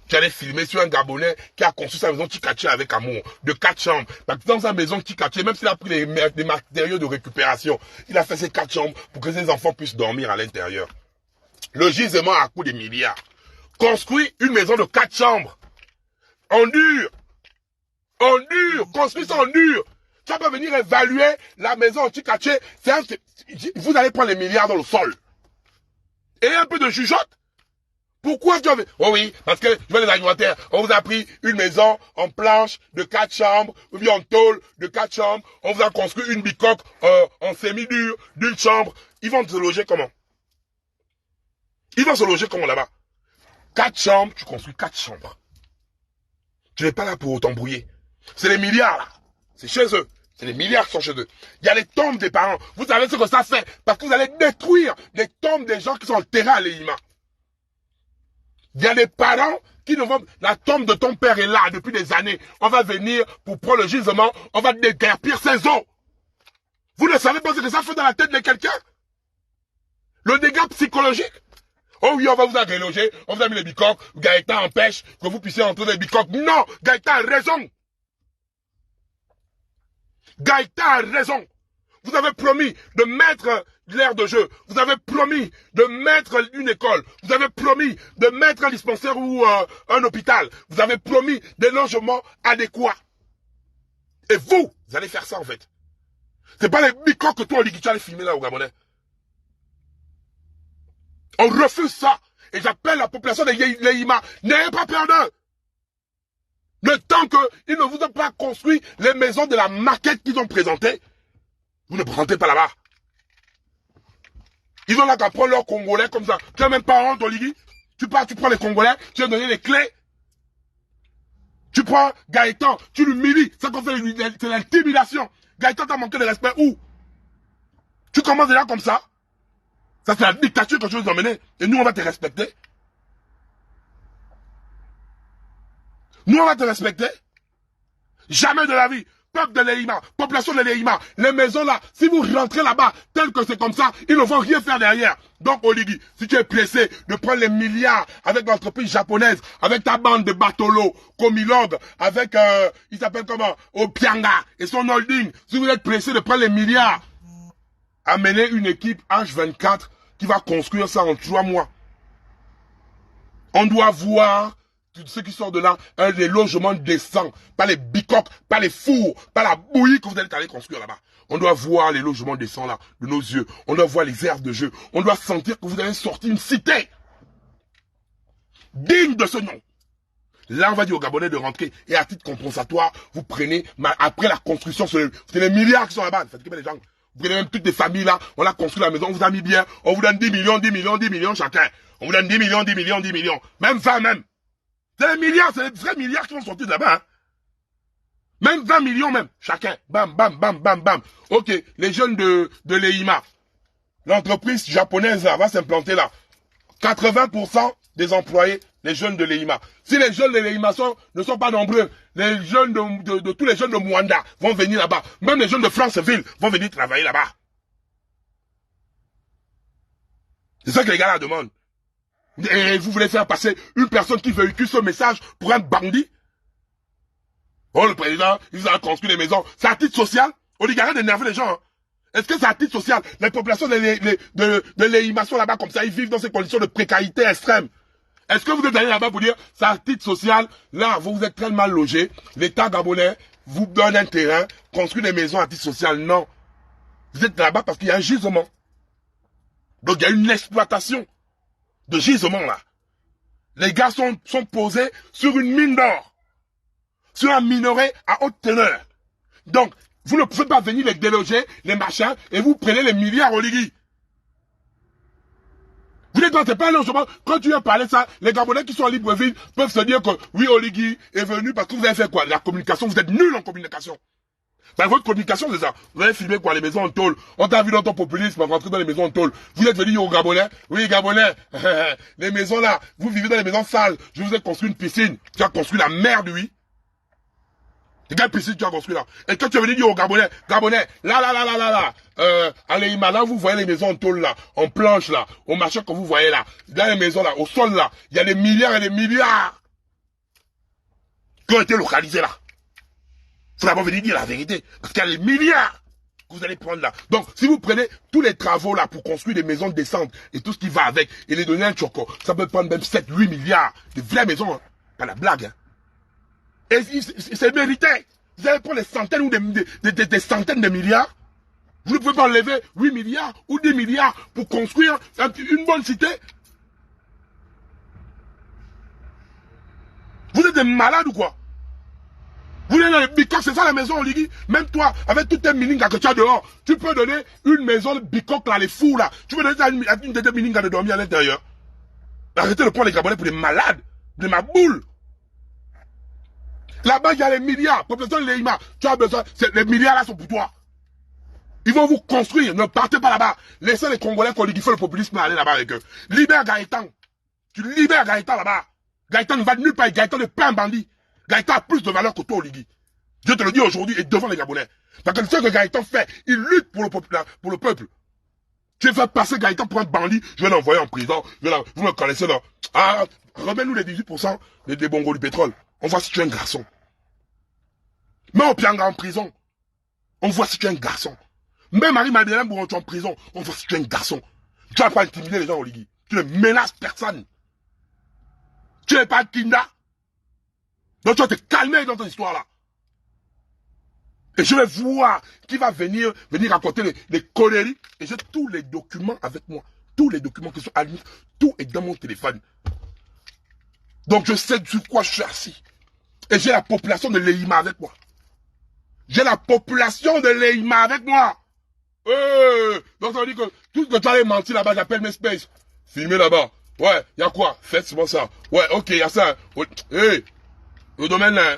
Tu allais filmer sur un Gabonais qui a construit sa maison Tchikaché avec amour, de 4 chambres. Parce que dans sa maison Tchikaché, même s'il a pris des matériaux de récupération, il a fait ses 4 chambres pour que ses enfants puissent dormir à l'intérieur. Le gisement a coût des milliards. Construit une maison de 4 chambres. En dur, construit ça en dur. Tu vas pas venir évaluer la maison en Tchikaché. Vous allez prendre les milliards dans le sol. Et un peu de jugeote. Pourquoi tu as fait? Oh oui, parce que je vois les alimentaires. On vous a pris une maison en planche de 4 chambres, ou bien en tôle de 4 chambres. On vous a construit une bicoque en semi-dur d'une chambre. Ils vont se loger comment? Ils vont se loger comment là-bas? 4 chambres, tu construis 4 chambres. Tu n'es pas là pour t'embrouiller. C'est les milliards là. C'est chez eux. C'est les milliards qui sont chez eux. Il y a les tombes des parents. Vous savez ce que ça fait? Parce que vous allez détruire les tombes des gens qui sont enterrés à Lehima. Il y a des parents qui ne vont... La tombe de ton père est là depuis des années. On va venir pour prendre le gisement. On va déguerpir ses os. Vous ne savez pas ce que ça fait dans la tête de quelqu'un? Le dégât psychologique. Oh oui, on va vous agréloger, on vous a mis les bicoques, Gaëtan empêche que vous puissiez entrer dans les bicoques. Non, Gaëtan a raison. Gaëtan a raison. Vous avez promis de mettre l'aire de jeu. Vous avez promis de mettre une école. Vous avez promis de mettre un dispensaire ou un hôpital. Vous avez promis des logements adéquats. Et vous allez faire ça en fait. C'est pas les bicoques que toi, Oli, tu allais filmer là au Gabonais. On refuse ça. Et j'appelle la population de Lehima. N'ayez pas peur d'eux. Le temps qu'ils ne vous ont pas construit les maisons de la maquette qu'ils ont présentées, vous ne présentez pas là-bas. Ils ont là qu'à prendre leurs Congolais comme ça. Tu n'as même pas honte, Oligui. Tu prends les Congolais, tu as donné les clés. Tu prends Gaëtan, tu l'humilies. Ça qu'on fait, c'est l'intimidation. Gaëtan t'a manqué de respect où? Tu commences déjà comme ça? Ça, c'est la dictature que tu veux nous emmener. Et nous, on va te respecter. Nous, on va te respecter. Jamais de la vie. Peuple de Lehima, population de Lehima, les maisons là, si vous rentrez là-bas, tel que c'est comme ça, ils ne vont rien faire derrière. Donc, Oligui, si tu es pressé de prendre les milliards avec l'entreprise japonaise, avec ta bande de Batolo, Comilogue, avec, il s'appelle comment, Opianga et son holding, si vous êtes pressé de prendre les milliards, amenez une équipe H24 qui va construire ça en 3 mois. On doit voir tous ceux qui sortent de là, des logements décents, pas les bicoques, pas les fours, pas la bouillie que vous allez aller construire là-bas. On doit voir les logements décents là, de nos yeux. On doit voir les aires de jeu. On doit sentir que vous avez sorti une cité digne de ce nom. Là, on va dire aux Gabonais de rentrer. Et à titre compensatoire, vous prenez, après la construction, c'est les milliards qui sont là-bas. Fatiguez pas les gens. Vous prenez même toutes les familles là, on a construit la maison, on vous a mis bien. On vous donne 10 millions, 10 millions, 10 millions chacun. On vous donne 10 millions, 10 millions, 10 millions. Même 20 même. C'est les milliards, c'est les vrais milliards qui vont sortir de là-bas. Hein. Même 20 millions même, chacun. Bam, bam, bam, bam, bam. Ok, les jeunes de Lehima. L'entreprise japonaise là, va s'implanter là. 80% des employés, les jeunes de Lehima. Si les jeunes de Lehima ne sont pas nombreux, les jeunes de tous les jeunes de Mwanda vont venir là-bas. Même les jeunes de Franceville vont venir travailler là-bas. C'est ça que les gars là demandent. Et vous voulez faire passer une personne qui véhicule ce message pour un bandit? Oh, le président, ils ont construit des maisons. C'est à titre social? Oligarque d'énerver les gens. Hein. Est-ce que c'est à titre social? Les populations de l'Eima sont là-bas comme ça, ils vivent dans ces conditions de précarité extrême. Est-ce que vous êtes allé là-bas pour dire, c'est à titre social? Là, vous êtes très mal logé. L'État gabonais vous donne un terrain, construit des maisons à titre social. Non. Vous êtes là-bas parce qu'il y a un gisement. Donc, il y a une exploitation de gisement, là. Les gars sont posés sur une mine d'or. Sur un minerai à haute teneur. Donc, vous ne pouvez pas venir les déloger, les machins, et vous prenez les milliards au Ligui. Vous n'êtes pas un logement. Quand tu as parlé de ça, les Gabonais qui sont à Libreville peuvent se dire que oui, Oligui est venu parce que vous avez fait quoi? La communication, vous êtes nuls en communication. Ben, votre communication, c'est ça. Vous avez filmé quoi? Les maisons en tôle. On t'a vu dans ton populisme rentrer dans les maisons en tôle. Vous êtes venu aux Gabonais. Oui, Gabonais. Les maisons là, vous vivez dans les maisons sales. Je vous ai construit une piscine. Tu as construit la merde, oui. Quelle piscine tu as construit là? Et quand tu es venu dire aux Gabonais, à l'Eima, là, vous voyez les maisons en tôle là, en planche là, au machin que vous voyez là, dans les maisons là, au sol là, il y a des milliards et des milliards qui ont été localisés là. Faut d'abord venir dire la vérité, parce qu'il y a des milliards que vous allez prendre là. Donc, si vous prenez tous les travaux là pour construire des maisons décentes et tout ce qui va avec, et les donner un choco, ça peut prendre même 7, 8 milliards de vraies maisons, hein. Pas la blague, hein. Et c'est mérité. Vous allez prendre des centaines ou des centaines de milliards. Vous ne pouvez pas enlever 8 milliards ou 10 milliards pour construire une bonne cité. Vous êtes des malades ou quoi? Vous êtes dans les bicoques, c'est ça la maison au Ligui. Même toi, avec toutes tes miningas que tu as dehors, tu peux donner une maison de bicoque là, les fous là. Tu peux donner une de tes miningas de dormir à l'intérieur. Arrêtez de prendre les Gabonais pour des malades, des maboules. Là-bas, il y a les milliards. Population de l'Eima, tu as besoin. Les milliards là sont pour toi. Ils vont vous construire. Ne partez pas là-bas. Laissez les Congolais qui font le populisme aller là-bas avec eux. Libère Gaëtan. Tu libères Gaëtan là-bas. Gaëtan ne va nulle part. Gaëtan n'est pas un bandit. Gaëtan a plus de valeur que toi, Oligui. Je te le dis aujourd'hui et devant les Gabonais. Parce que ce que Gaëtan fait, il lutte pour le peuple. Tu veux faire passer Gaëtan pour un bandit, je vais l'envoyer en prison. Vous me connaissez là. Ah, remets-nous les 18% des bongos du pétrole. On voit si tu es un garçon. Mets Opianga en prison. On voit si tu es un garçon. Mets Marie-Madeleine Bourrontu en prison. On voit si tu es un garçon. Tu vas pas intimider les gens au Ligui. Tu ne menaces personne. Tu n'es pas Kinda. Donc tu vas te calmer dans ton histoire là. Et je vais voir qui va venir raconter les conneries. Et j'ai tous les documents avec moi. Tous les documents qui sont admis. Tout est dans mon téléphone. Donc je sais sur quoi je suis assis. Et j'ai la population de l'Eima avec moi. J'ai la population de l'Eima avec moi. Donc ça veut dire que tout ce que tu allais mentir là-bas, j'appelle mes spaces. Filmer là-bas. Ouais, y a quoi? Faites-moi ça. Ouais, ok, y a ça. Hey, le domaine là,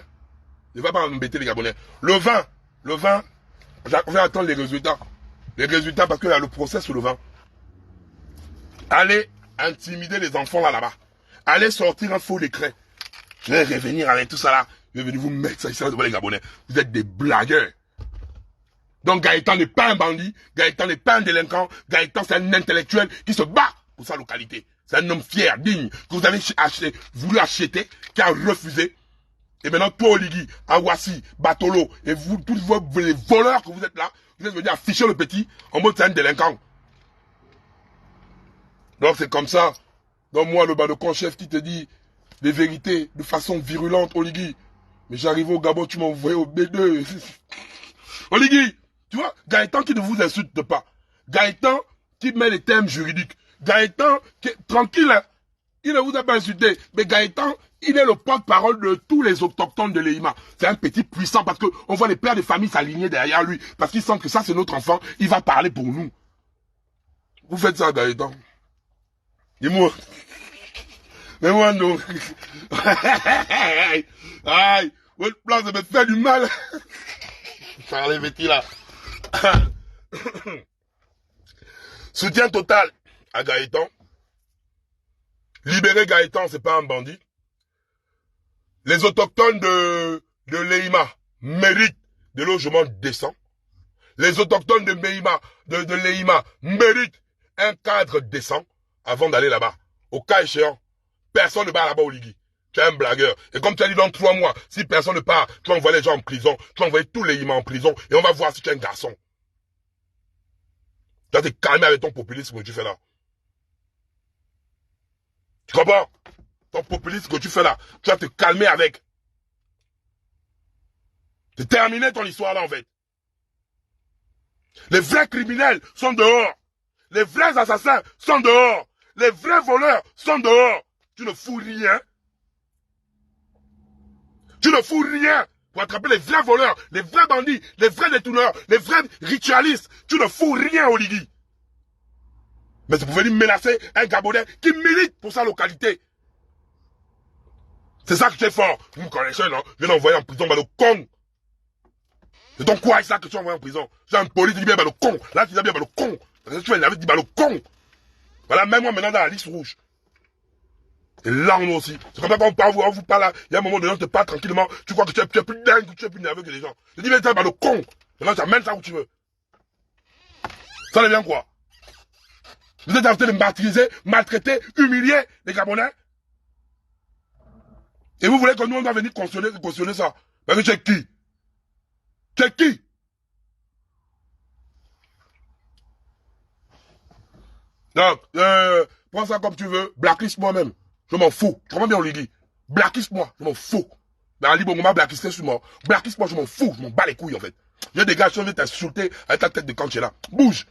ne va pas m'embêter les Gabonais. Le vin, je vais attendre les résultats. Les résultats parce qu'il y a le procès sur le vin. Allez intimider les enfants là-bas. Allez sortir un faux décret. Je vais revenir avec tout ça là. Je vais venir vous mettre ça ici devant les Gabonais. Vous êtes des blagueurs. Donc Gaëtan n'est pas un bandit. Gaëtan n'est pas un délinquant. Gaëtan c'est un intellectuel qui se bat pour sa localité. C'est un homme fier, digne, que vous avez voulu acheter, qui a refusé. Et maintenant, toi, Oligui, Awassi, Batolo, et vous, tous les voleurs que vous êtes là, vous êtes venus afficher le petit en mode c'est un délinquant. Donc c'est comme ça. Donc moi, le badocon chef qui te dit des vérités de façon virulente, Oligui. Mais j'arrive au Gabon, tu m'as envoyé au B2. Oligui, tu vois, Gaëtan qui ne vous insulte pas. Gaëtan qui met les termes juridiques. Gaëtan, qui est tranquille, hein. Il ne vous a pas insulté. Mais Gaëtan, il est le porte-parole de tous les autochtones de l'Eima. C'est un petit puissant parce qu'on voit les pères de famille s'aligner derrière lui. Parce qu'il sent que ça, c'est notre enfant. Il va parler pour nous. Vous faites ça, Gaëtan. Dis-moi. Mais moi, non. Aïe, votre plan, ça me fait du mal. Charles Betty, là. Soutien total à Gaëtan. Libérer Gaëtan, c'est pas un bandit. Les autochtones de l'Eima méritent des logements décents. Les autochtones de l'Eima méritent un cadre décent avant d'aller là-bas. au cas échéant, personne ne part là-bas au Ligui. Tu es un blagueur. Et comme tu as dit dans 3 mois, si personne ne part, tu vas envoyer les gens en prison, tu vas envoyer tous les imams en prison, et on va voir si tu es un garçon. Tu vas te calmer avec ton populisme que tu fais là. Tu comprends? Ton populisme que tu fais là, tu vas te calmer avec. C'est terminé ton histoire là en fait. Les vrais criminels sont dehors. Les vrais assassins sont dehors. Les vrais voleurs sont dehors. Tu ne fous rien. Tu ne fous rien pour attraper les vrais voleurs, les vrais bandits, les vrais détourneurs, les vrais ritualistes. Tu ne fous rien au Ligui. Mais vous venir menacer un Gabonais qui milite pour sa localité. C'est ça que tu es fort. Vous me connaissez, non? Je viens d'envoyer en prison le con. C'est ton quoi, ça que tu as envoyé en prison? J'ai un police qui dit bien le con. Là, tu dis bien le con. Parce que tu vas dit le con. Voilà, même moi maintenant dans la liste rouge. Et là, on aussi. C'est comme ça qu'on parle, on vous parle, il y a un moment donné, on te parle tranquillement. Tu crois que tu es plus dingue, tu es plus nerveux que les gens. Je dis bien, tu as le con. Maintenant, tu amènes ça où tu veux. Ça devient quoi? Vous êtes en train de martyriser, maltraiter, humilier les Gabonais? Et vous voulez que nous, on doit venir cautionner ça? Mais tu es qui? Tu es qui? Donc, prends ça comme tu veux, blacklist moi-même. Je m'en fous. Tu comprends bien, Oligui? Blacklist moi, je m'en fous. Dans Ali Bongo m'a blacklisté sur moi. Blacklist moi, je m'en fous. Je m'en bats les couilles, en fait. Il y a des gars qui sont venus t'insulter avec ta tête de quand tu es là. Bouge.